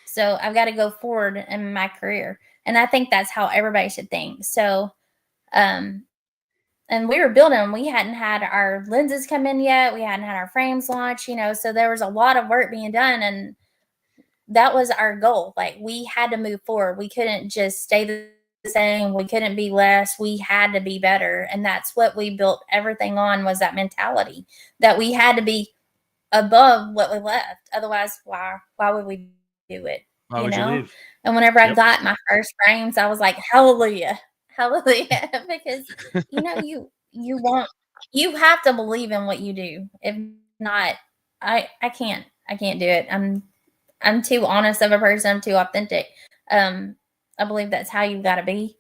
So I've got to go forward in my career. And I think that's how everybody should think. So, and we were building, we hadn't had our lenses come in yet. We hadn't had our frames launched, so there was a lot of work being done. And that was our goal. Like, we had to move forward. We couldn't just stay the same. We couldn't be less. We had to be better. And that's what we built everything on, was that mentality that we had to be above what we left. Otherwise, why would we do it? Why would you leave? And whenever I got my first frames, I was like, hallelujah, hallelujah. Because, you have to believe in what you do. If not, I can't do it. I'm too honest of a person. I'm too authentic. I believe that's how you've got to be.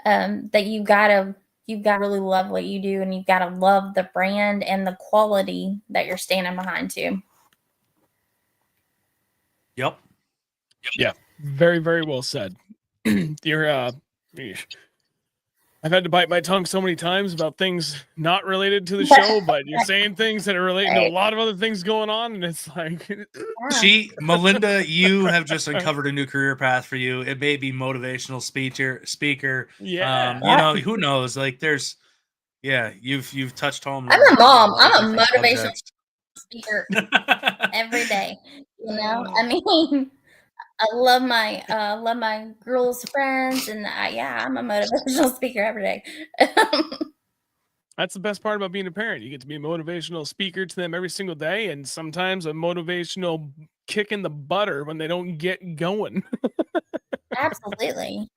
That you've got to really love what you do, and you've got to love the brand and the quality that you're standing behind too. Yep. Yeah. Very, very well said. You're I've had to bite my tongue so many times about things not related to the show, but you're saying things that are related to a lot of other things going on, and it's like, see, Melinda, you have just uncovered a new career path for you. It may be motivational speaker. Yeah. Who knows? Like, you've touched home. I'm a mom. I'm a motivational speaker every day. I love my girls' friends, and I'm a motivational speaker every day. That's the best part about being a parent. You get to be a motivational speaker to them every single day, and sometimes a motivational kick in the butter when they don't get going. Absolutely.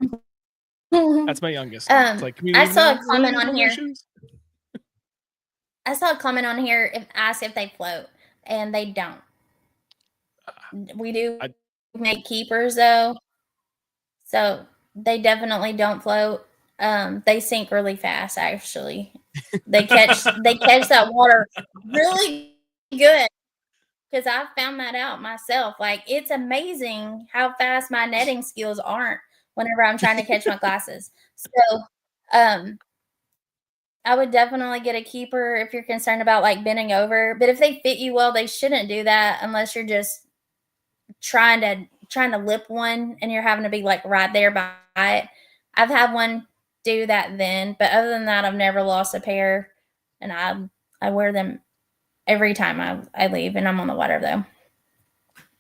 That's my youngest. It's like, can we I leave saw now? a comment Really? on No here. issues? I saw a comment on here ask if they float, and they don't. We do make keepers though, so they definitely don't float. They sink really fast. Actually, they catch that water really good. Because I've found that out myself. Like, it's amazing how fast my netting skills aren't whenever I'm trying to catch my glasses. So, I would definitely get a keeper if you're concerned about like bending over. But if they fit you well, they shouldn't do that unless you're just trying to lip one and you're having to be like right there by it. I've had one do that then, but other than that, I've never lost a pair, and I wear them every time I leave, and I'm on the water though.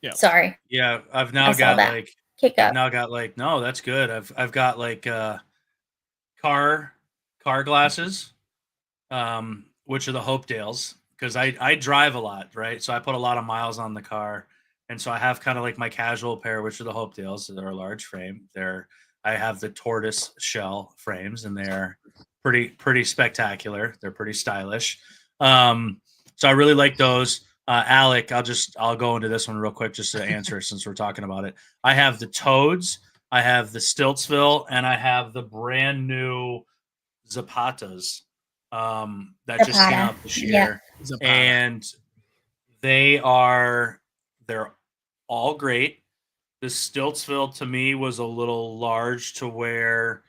Yeah. Sorry. Yeah, I've now got like no, that's good. I've got like car glasses, which are the Hopedales, because I drive a lot, right? So I put a lot of miles on the car, and so I have kind of like my casual pair, which are the Hopedales. They're a large frame. I have the tortoise shell frames, and they're pretty spectacular. They're pretty stylish. So I really like those. Alec, I'll go into this one real quick just to answer since we're talking about it. I have the Toads, I have the Stiltsville, and I have the brand new Zapatas that just came out this year. Zapata. And they're all great. The Stiltsville to me was a little large to wear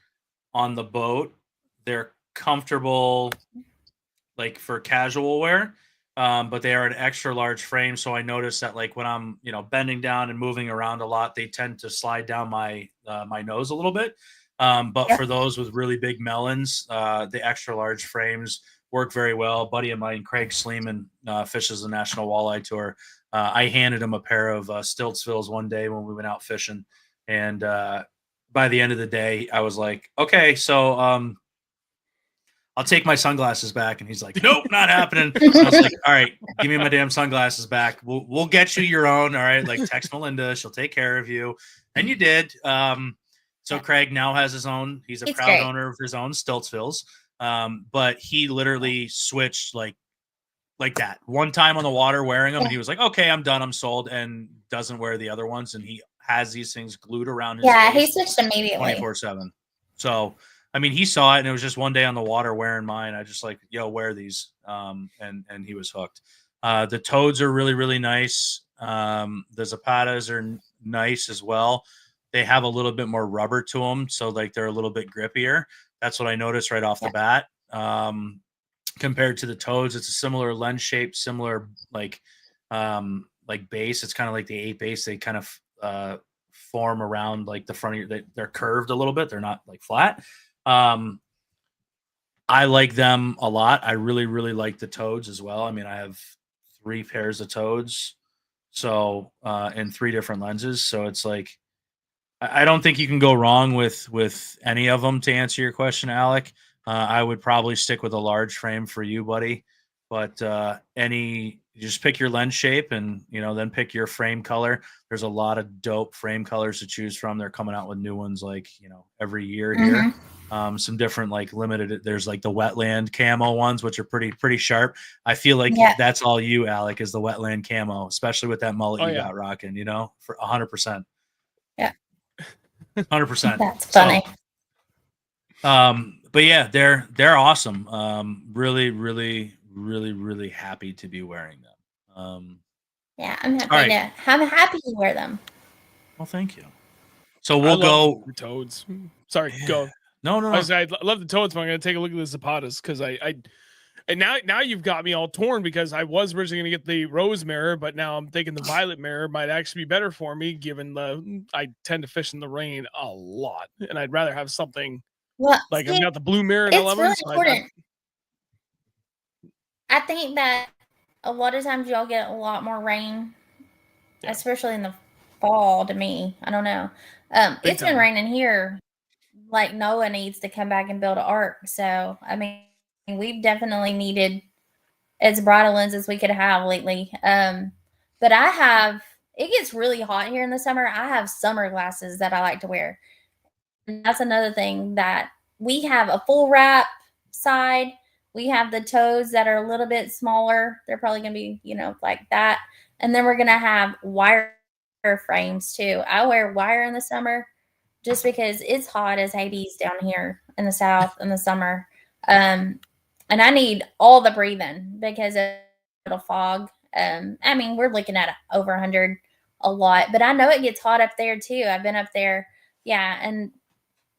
on the boat. They're comfortable like for casual wear, but they are an extra large frame. So I noticed that like when I'm bending down and moving around a lot, they tend to slide down my my nose a little bit. But for those with really big melons, the extra large frames work very well. A buddy of mine, Craig Sleeman, fishes the National Walleye Tour. I handed him a pair of Stiltsvilles one day when we went out fishing, and by the end of the day, I was like, okay, so I'll take my sunglasses back. And he's like, nope, not happening. I was like, all right, give me my damn sunglasses back. We'll get you your own. All right. Like, text Melinda, she'll take care of you. And you did. So Craig now has his own, he's a proud owner of his own Stiltsvilles. But he literally switched like that one time on the water wearing them. And he was like, okay, I'm done. I'm sold. And doesn't wear the other ones. And he has these things glued around his face. He switched immediately. 24/7. So, I mean, he saw it and it was just one day on the water wearing mine. I just like, yo, wear these. And he was hooked. The Toads are really, really nice. The Zapatas are nice as well. They have a little bit more rubber to them. So like they're a little bit grippier. That's what I noticed right off the bat. Compared to the Toads, it's a similar lens shape, similar like base. It's kind of like the 8 base. They kind of form around like the front of they're curved a little bit. They're not like flat. I like them a lot. I really, really like the Toads as well. I mean, I have 3 pairs of Toads, so in 3 different lenses. So it's like I don't think you can go wrong with any of them. To answer your question, Alec, I would probably stick with a large frame for you, buddy. But just pick your lens shape and then pick your frame color. There's a lot of dope frame colors to choose from. They're coming out with new ones like every year here. Some different like limited. There's like the wetland camo ones, which are pretty sharp. I feel like that's all you, Alec, is the wetland camo, especially with that mullet you got rocking. For 100%. Yeah, 100%. That's funny. So, but yeah, they're awesome. Really, really, really, really happy to be wearing them. Yeah, I'm happy you wear them. Well, thank you. So we'll go the Toads. Sorry, go. No. I love the Toads, but I'm gonna take a look at the Zapatas because and now you've got me all torn because I was originally gonna get the rose mirror, but now I'm thinking the violet mirror might actually be better for me given I tend to fish in the rain a lot, and I'd rather have something like I've got the blue mirror at 11. Really important. I think that a lot of times y'all get a lot more rain, especially in the fall. To me, I don't know. It's been raining here. Like Noah needs to come back and build an ark. So I mean, we've definitely needed as broad a lens as we could have lately. But it gets really hot here in the summer. I have summer glasses that I like to wear. And that's another thing, that we have a full wrap side. We have the toes that are a little bit smaller. They're probably going to be, like that. And then we're going to have wire frames too. I wear wire in the summer just because it's hot as Hades down here in the South in the summer. And I need all the breathing because of the fog. We're looking at over 100 a lot, but I know it gets hot up there too. I've been up there. Yeah.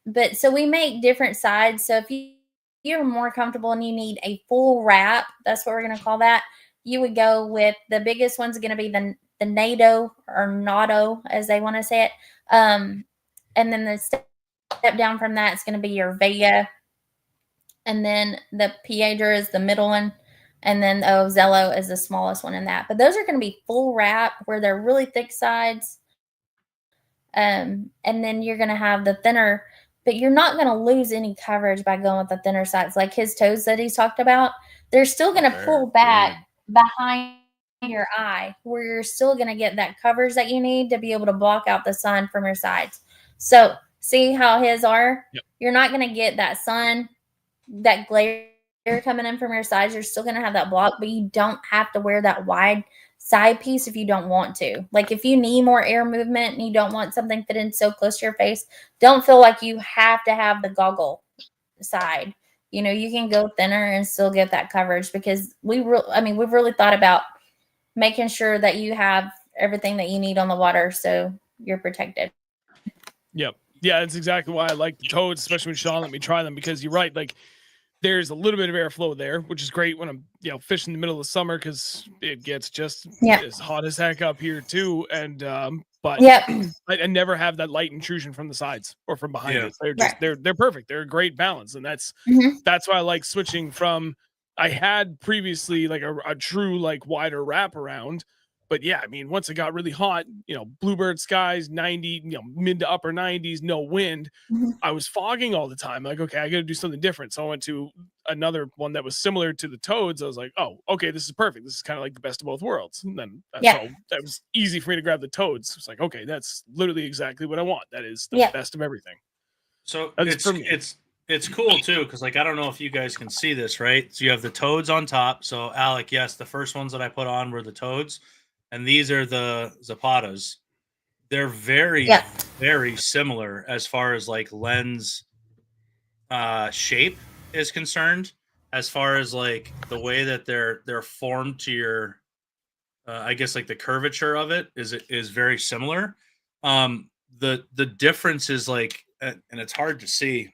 But so we make different sides. So if you're more comfortable and you need a full wrap, that's what we're going to call that. You would go with the biggest one's going to be the NATO or NATO, as they want to say it. And then the step down from that is going to be your Vega. And then the Piedra is the middle one. And then Zello is the smallest one in that. But those are going to be full wrap where they're really thick sides. And then you're going to have the thinner, but you're not going to lose any coverage by going with the thinner sides. Like his toes that he's talked about, they're still going to pull back behind your eye, where you're still going to get that coverage that you need to be able to block out the sun from your sides. So see how his are? Yep. You're not going to get that sun, that glare coming in from your sides. You're still going to have that block, but you don't have to wear that wide side piece if you don't want to. Like if you need more air movement and you don't want something fit in so close to your face, don't feel like you have to have the goggle side. You can go thinner and still get that coverage, because we've really thought about making sure that you have everything that you need on the water so you're protected. Yep. Yeah, that's exactly why I like the toads, especially when Sean let me try them, because you're right. Like there's a little bit of airflow there, which is great when I'm, fishing in the middle of the summer, because it gets just as hot as heck up here too. And but I never have that light intrusion from the sides or from behind it. They're just they're perfect. They're a great balance, and that's why I like switching from. I had previously like a true like wider wraparound. But yeah, once it got really hot, bluebird skies, 90, mid to upper 90s, no wind. I was fogging all the time. Like, okay, I got to do something different. So I went to another one that was similar to the toads. I was like, oh, okay, this is perfect. This is kind of like the best of both worlds. And then so that was easy for me to grab the toads. It's like, okay, that's literally exactly what I want. That is the best of everything. So it's cool too, because like I don't know if you guys can see this, right? So you have the toads on top. So Alec, yes, the first ones that I put on were the toads, and these are the Zapatas. They're very, very similar as far as like lens shape is concerned. As far as like the way that they're formed to your, I guess like the curvature of it is very similar. The difference is like, and it's hard to see.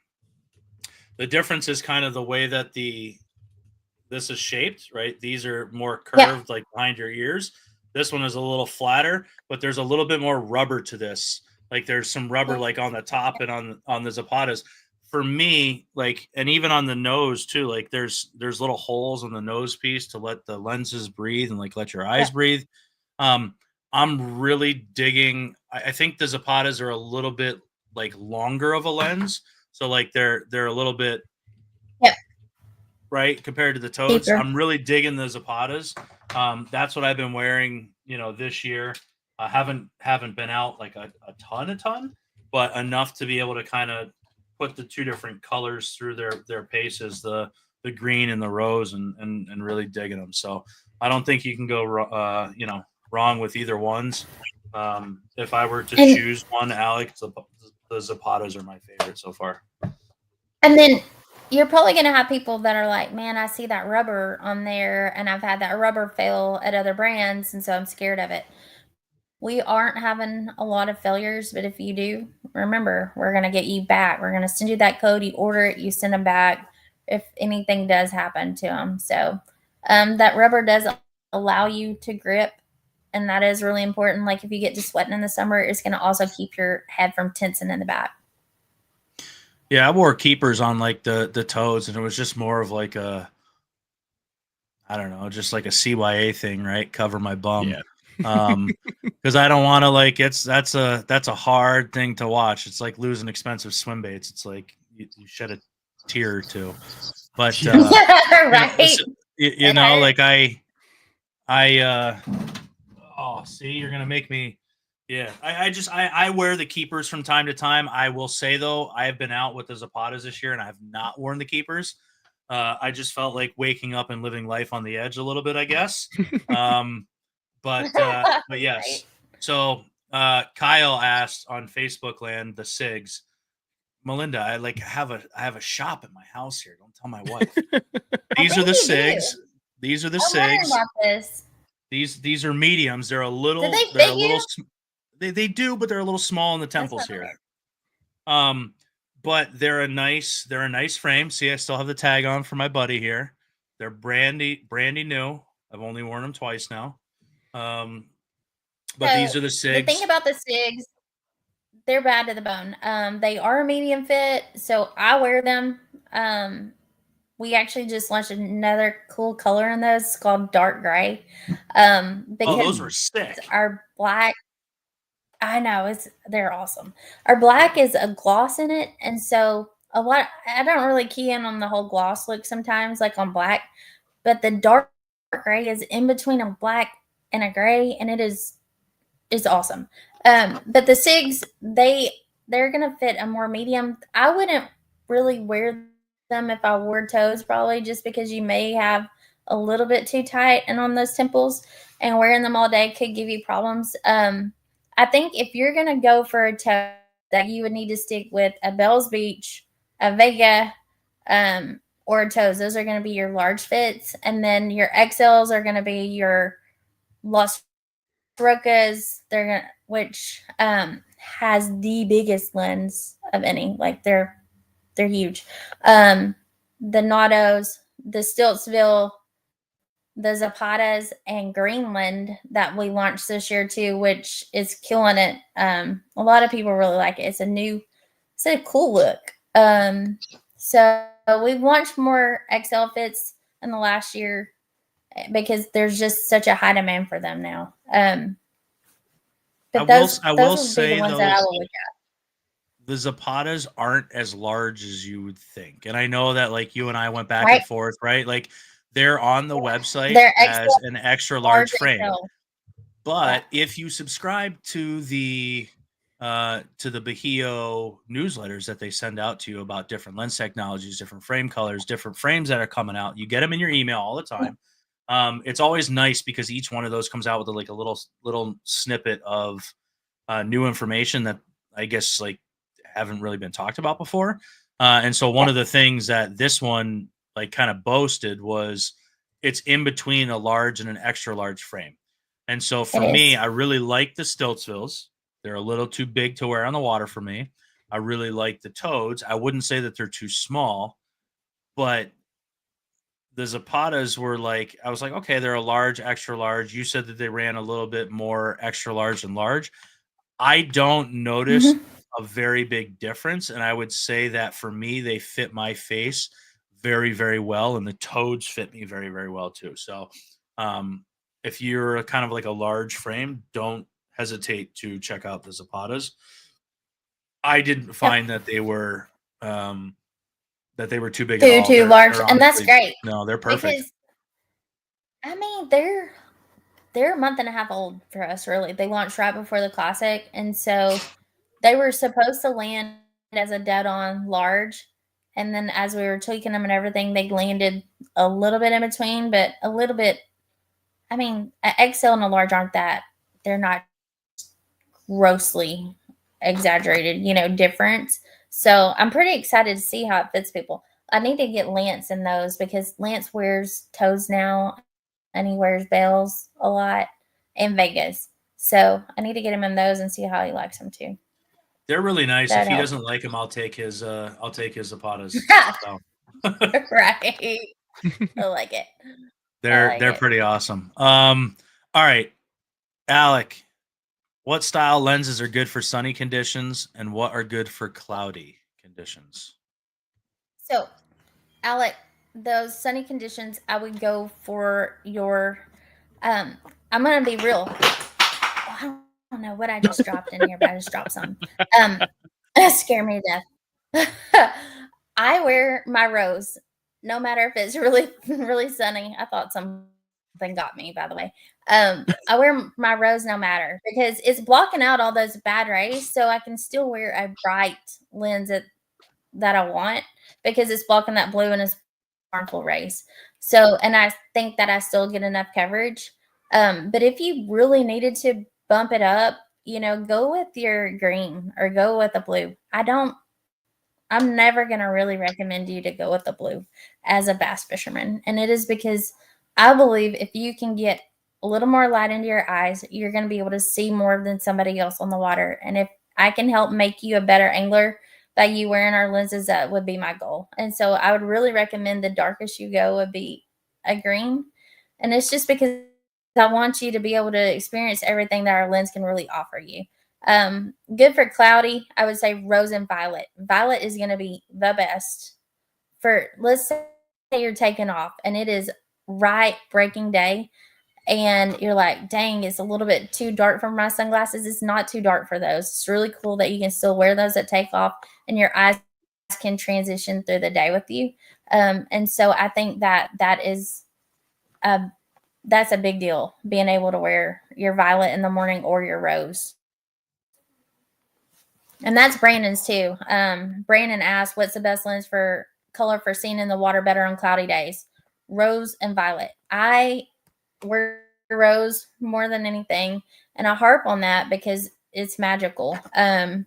The difference is kind of the way that this is shaped, right? These are more curved, like behind your ears. This one is a little flatter, but there's a little bit more rubber to this. Like there's some rubber like on the top and on the Zapatas. For me, like, and even on the nose too, like there's little holes in the nose piece to let the lenses breathe and like let your eyes breathe. I'm really digging. I think the Zapatas are a little bit like longer of a lens. So like they're a little bit right compared to the toads. I'm really digging the Zapatas. That's what I've been wearing, this year. I haven't been out like a ton, but enough to be able to kind of put the two different colors through their paces, the green and the rose, and really digging them. So I don't think you can go wrong with either ones. If I were to choose one, Alec, the Zapatas are my favorite so far. And then you're probably going to have people that are like, man, I see that rubber on there, and I've had that rubber fail at other brands, and so I'm scared of it. We aren't having a lot of failures, but if you do, remember, we're going to get you back. We're going to send you that code. You order it, you send them back if anything does happen to them. So that rubber does allow you to grip, and that is really important. Like if you get to sweating in the summer, it's going to also keep your head from tensing in the back. Yeah, I wore keepers on like the toads, and it was just more of like a, I don't know, just like a CYA thing, right? Cover my bum. Yeah. Because I don't want to like that's a hard thing to watch. It's like losing expensive swim baits. It's like you shed tear or two. But right. you know, like oh, see, you're gonna make me. Yeah, I wear the keepers from time to time. I will say though, I have been out with the Zapatas this year, and I have not worn the keepers. I just felt like waking up and living life on the edge a little bit, I guess. But yes. Right. So Kyle asked on Facebook land the SIGs. Melinda, I have a shop at my house here. Don't tell my wife. These are the SIGs. These are the SIGs. About this. These are mediums. They're a little. Do they They're fit a little. you? They do, but they're a little small in the temples here. But they're a nice frame. See, I still have the tag on for my buddy here. They're brandy new. I've only worn them twice now. But so these are the SIGs. The thing about the SIGs, they're bad to the bone. They are a medium fit, so I wear them. We actually just launched another cool color in those. It's called dark gray. Because those were sick. Our black, I know, they're awesome. Our black is a gloss in it, and so I don't really key in on the whole gloss look sometimes, like on black, but the dark gray is in between a black and a gray, and it's awesome. But the SIGs, they're gonna fit a more medium. I wouldn't really wear them if I wore toes, probably, just because you may have a little bit too tight and on those temples, and wearing them all day could give you problems. I think if you're gonna go for a toe, that you would need to stick with a Bells Beach, a Vega, or a toes. Those are going to be your large fits, and then your XLs are going to be your Las Rocas. Which has the biggest lens of any. Like they're huge. The Nados, the Stiltsville, the Zapatas, and Greenland that we launched this year too, which is killing it. A lot of people really like it. It's a cool look. So we've launched more XL fits in the last year because there's just such a high demand for them now. But I will say the ones that I will look at. The Zapatas aren't as large as you would think. And I know that like you and I went back and forth, right? Like they're on the website as an extra large frame. But if you subscribe to the Bajio newsletters that they send out to you about different lens technologies, different frame colors, different frames that are coming out, you get them in your email all the time. It's always nice because each one of those comes out with like a little snippet of new information that I guess like haven't really been talked about before. And so one of the things that this one like kind of boasted was it's in between a large and an extra large frame. And so for me, I really like the Stiltsvilles. They're a little too big to wear on the water for me. I really like the Toads. I wouldn't say that they're too small, but the Zapatas were like, I was like, okay, they're a large, extra large. You said that they ran a little bit more extra large than large. I don't notice a very big difference. And I would say that for me, they fit my face very, very well. And the Toads fit me very, very well too. So if you're kind of like a large frame, don't hesitate to check out the Zapatas. I didn't find that they were too big at all. Too large, and that's great. No, they're perfect. Because, I mean, they're a month and a half old for us, really. They launched right before the Classic, and so they were supposed to land as a dead-on large, and then as we were tweaking them and everything, they landed a little bit in between, but a little bit. I mean, an XL and a large aren't that. They're not grossly exaggerated, difference. So I'm pretty excited to see how it fits people. I need to get Lance in those because Lance wears toes now and he wears bells a lot and Vegas. So I need to get him in those and see how he likes them too. They're really nice. If he doesn't like them, I'll take his Zapatas. Right. I like it. They're pretty awesome. All right, Alec, what style lenses are good for sunny conditions and what are good for cloudy conditions? So, Alec, those sunny conditions, I would go for your, I'm going to be real. I don't know what I just dropped in here, but I just dropped some. That scared me to death. I wear my rose, no matter if it's really, really sunny. I thought something got me, by the way. I wear my rose no matter because it's blocking out all those bad rays, so I can still wear a bright lens that I want because it's blocking that blue and it's harmful rays. So, and I think that I still get enough coverage. But if you really needed to bump it up, go with your green or go with a blue. I'm never going to really recommend you to go with the blue as a bass fisherman. And it is because I believe if you can get a little more light into your eyes, you're going to be able to see more than somebody else on the water. And if I can help make you a better angler by you wearing our lenses, that would be my goal. And so I would really recommend the darkest you go would be a green. And it's just because I want you to be able to experience everything that our lens can really offer you. Good for cloudy, I would say rose and violet. Violet is going to be the best for, let's say you're taking off and it is right breaking day and you're like, dang, it's a little bit too dark for my sunglasses. It's not too dark for those. It's really cool that you can still wear those at takeoff and your eyes can transition through the day with you. And so I think that is that's a big deal, being able to wear your violet in the morning or your rose. And that's Brandon's too. Brandon asked, what's the best lens for color for seeing in the water better on cloudy days? Rose and violet. I wear rose more than anything, and I harp on that because it's magical. I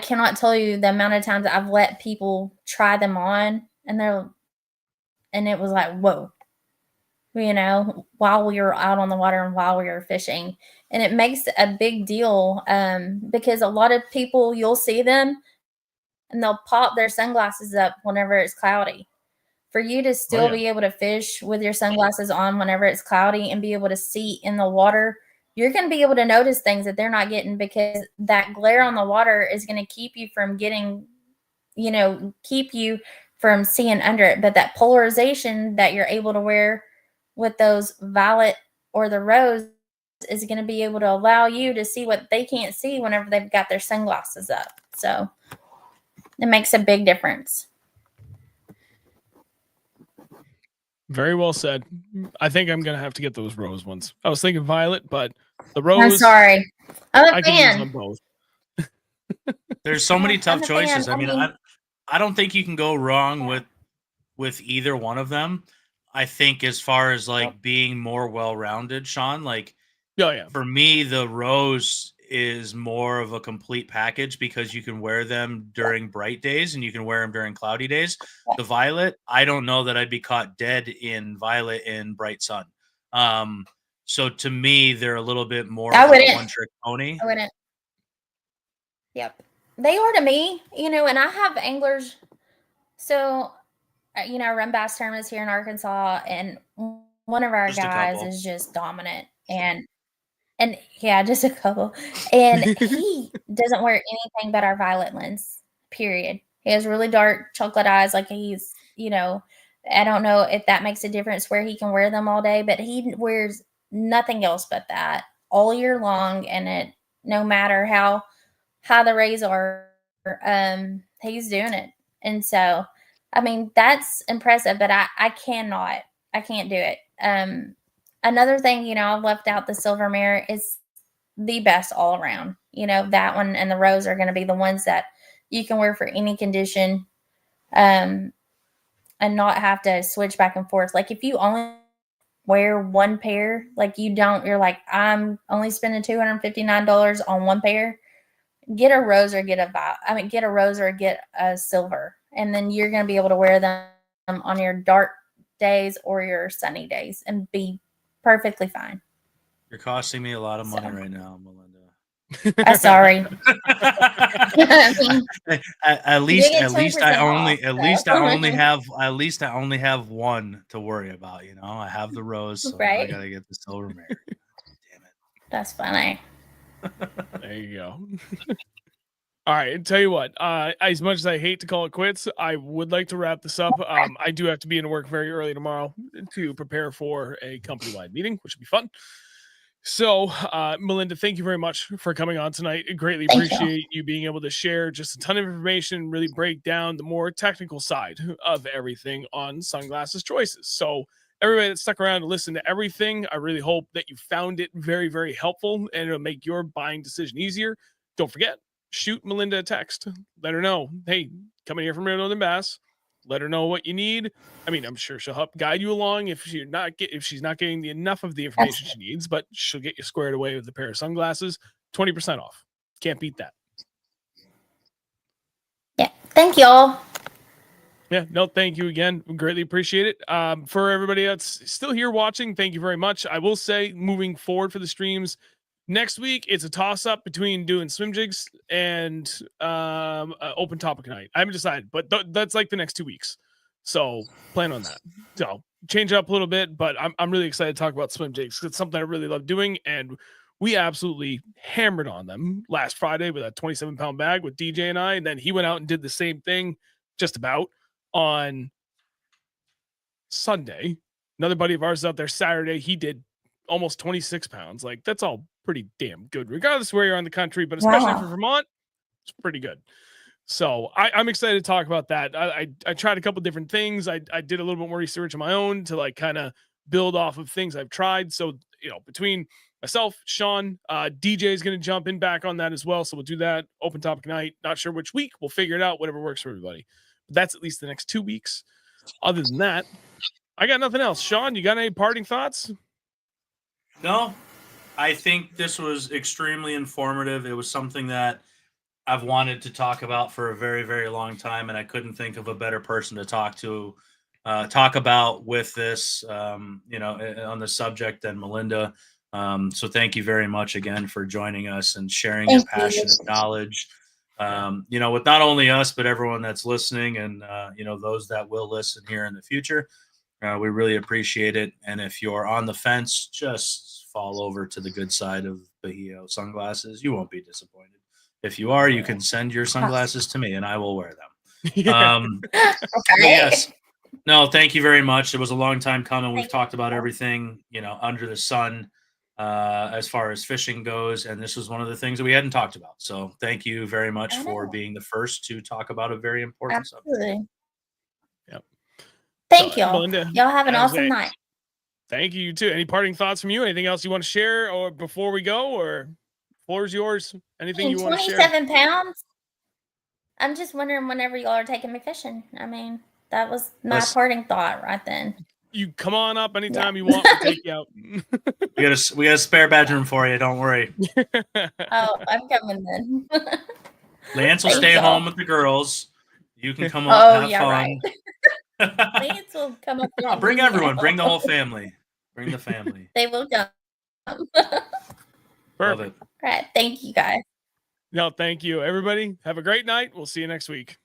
cannot tell you the amount of times I've let people try them on, and it was like, whoa, while we were out on the water and while we were fishing. And it makes a big deal because a lot of people, you'll see them and they'll pop their sunglasses up whenever it's cloudy. For you to still be able to fish with your sunglasses on whenever it's cloudy and be able to see in the water, you're going to be able to notice things that they're not getting because that glare on the water is going to keep you from getting, keep you from seeing under it. But that polarization that you're able to wear with those violet or the rose is going to be able to allow you to see what they can't see whenever they've got their sunglasses up. So it makes a big difference. Very well said. I think I'm gonna have to get those rose ones. I was thinking violet, but the rose. I'm sorry. I'm a fan. Can use them both. There's so many tough choices. I mean, I don't think you can go wrong with either one of them. I think as far as like being more well-rounded, Sean, like for me, the rose is more of a complete package because you can wear them during bright days and you can wear them during cloudy days. The violet, I don't know that I'd be caught dead in violet in bright sun. So to me, they're a little bit more of a one-trick pony. I wouldn't. Yep. They are to me, and I have anglers. So, I run bass tournaments here in Arkansas, and one of our guys is just dominant. And yeah, just a couple. And he doesn't wear anything but our violet lens, period. He has really dark chocolate eyes. Like he's, I don't know if that makes a difference where he can wear them all day, but he wears nothing else but that all year long. And no matter how high the rays are, he's doing it. And so, I mean, that's impressive, but I can't do it. Another thing, I've left out the silver mirror is the best all around. That one and the rose are going to be the ones that you can wear for any condition and not have to switch back and forth. Like if you only wear one pair, you're like, I'm only spending $259 on one pair. Get a rose or get a silver. And then you're going to be able to wear them on your dark days or your sunny days and be perfectly fine. You're costing me a lot of money right now, Melinda. Sorry. at least I only have one to worry about. I have the rose, so I gotta get the silver mirror. Damn it. That's funny. There you go. All right, tell you what, as much as I hate to call it quits, I would like to wrap this up. I do have to be into work very early tomorrow to prepare for a company-wide meeting, which will be fun. So, Melinda, thank you very much for coming on tonight. I greatly appreciate you being able to share just a ton of information, really break down the more technical side of everything on sunglasses choices. So, everybody that stuck around to listen to everything, I really hope that you found it very, very helpful and it'll make your buying decision easier. Don't forget, shoot Melinda a text. Let her know, hey, coming here from ReelNorthernBass. Let her know what you need. I mean, I'm sure she'll help guide you along if she's not getting enough of the information she needs, but she'll get you squared away with a pair of sunglasses. 20% off. Can't beat that. Yeah. Thank you all. Yeah, no, thank you again. Greatly appreciate it. For everybody that's still here watching, thank you very much. I will say, moving forward for the streams, next week it's a toss-up between doing swim jigs and open topic night. I haven't decided, but that's like the next 2 weeks. So plan on that. So change up a little bit, but I'm really excited to talk about swim jigs. It's something I really love doing, and we absolutely hammered on them last Friday with a 27-pound bag with DJ and I, and then he went out and did the same thing just about on Sunday. Another buddy of ours out there Saturday, he did almost 26 pounds. Like, that's all pretty damn good, regardless of where you're in the country, but especially for Vermont, it's pretty good. So I'm excited to talk about that. I tried a couple different things. I did a little bit more research on my own to like kind of build off of things I've tried. So, you know, between myself, Sean, DJ is going to jump in back on that as well. So we'll do that open topic night. Not sure which week. We'll figure it out, whatever works for everybody. But that's at least the next 2 weeks. Other than that, I got nothing else. Sean, you got any parting thoughts? No, I think this was extremely informative. It was something that I've wanted to talk about for a very, very long time, and I couldn't think of a better person to talk about with this, you know, on the subject than Melinda. So thank you very much again for joining us and sharing your passionate knowledge, you know, with not only us, but everyone that's listening and, you know, those that will listen here in the future. We really appreciate it. And if you're on the fence, just fall over to the good side of Bajio Sunglasses. You won't be disappointed. If you are, you can send your sunglasses to me and I will wear them. Yes. No, thank you very much. It was a long time coming. We've talked about everything, you know, under the sun, as far as fishing goes. And this was one of the things that we hadn't talked about. So thank you very much for being the first to talk about a very important subject. Yep. Thank y'all. Y'all have an awesome night. Thank you, too. Any parting thoughts from you? Anything else you want to share or before we go, or floor is yours? Anything you want to share? 27 pounds? I'm just wondering whenever y'all are taking me fishing. I mean, that was my parting thought right then. You come on up anytime you want. We'll take you out. we got a spare bedroom for you. Don't worry. Oh, I'm coming then. Lance will stay home with the girls. You can come up and have fun. Right. Lance will come up. No, bring everyone. Bring the whole family. Bring the family. They will come. Perfect. All right. Thank you, guys. No, thank you, everybody. Have a great night. We'll see you next week.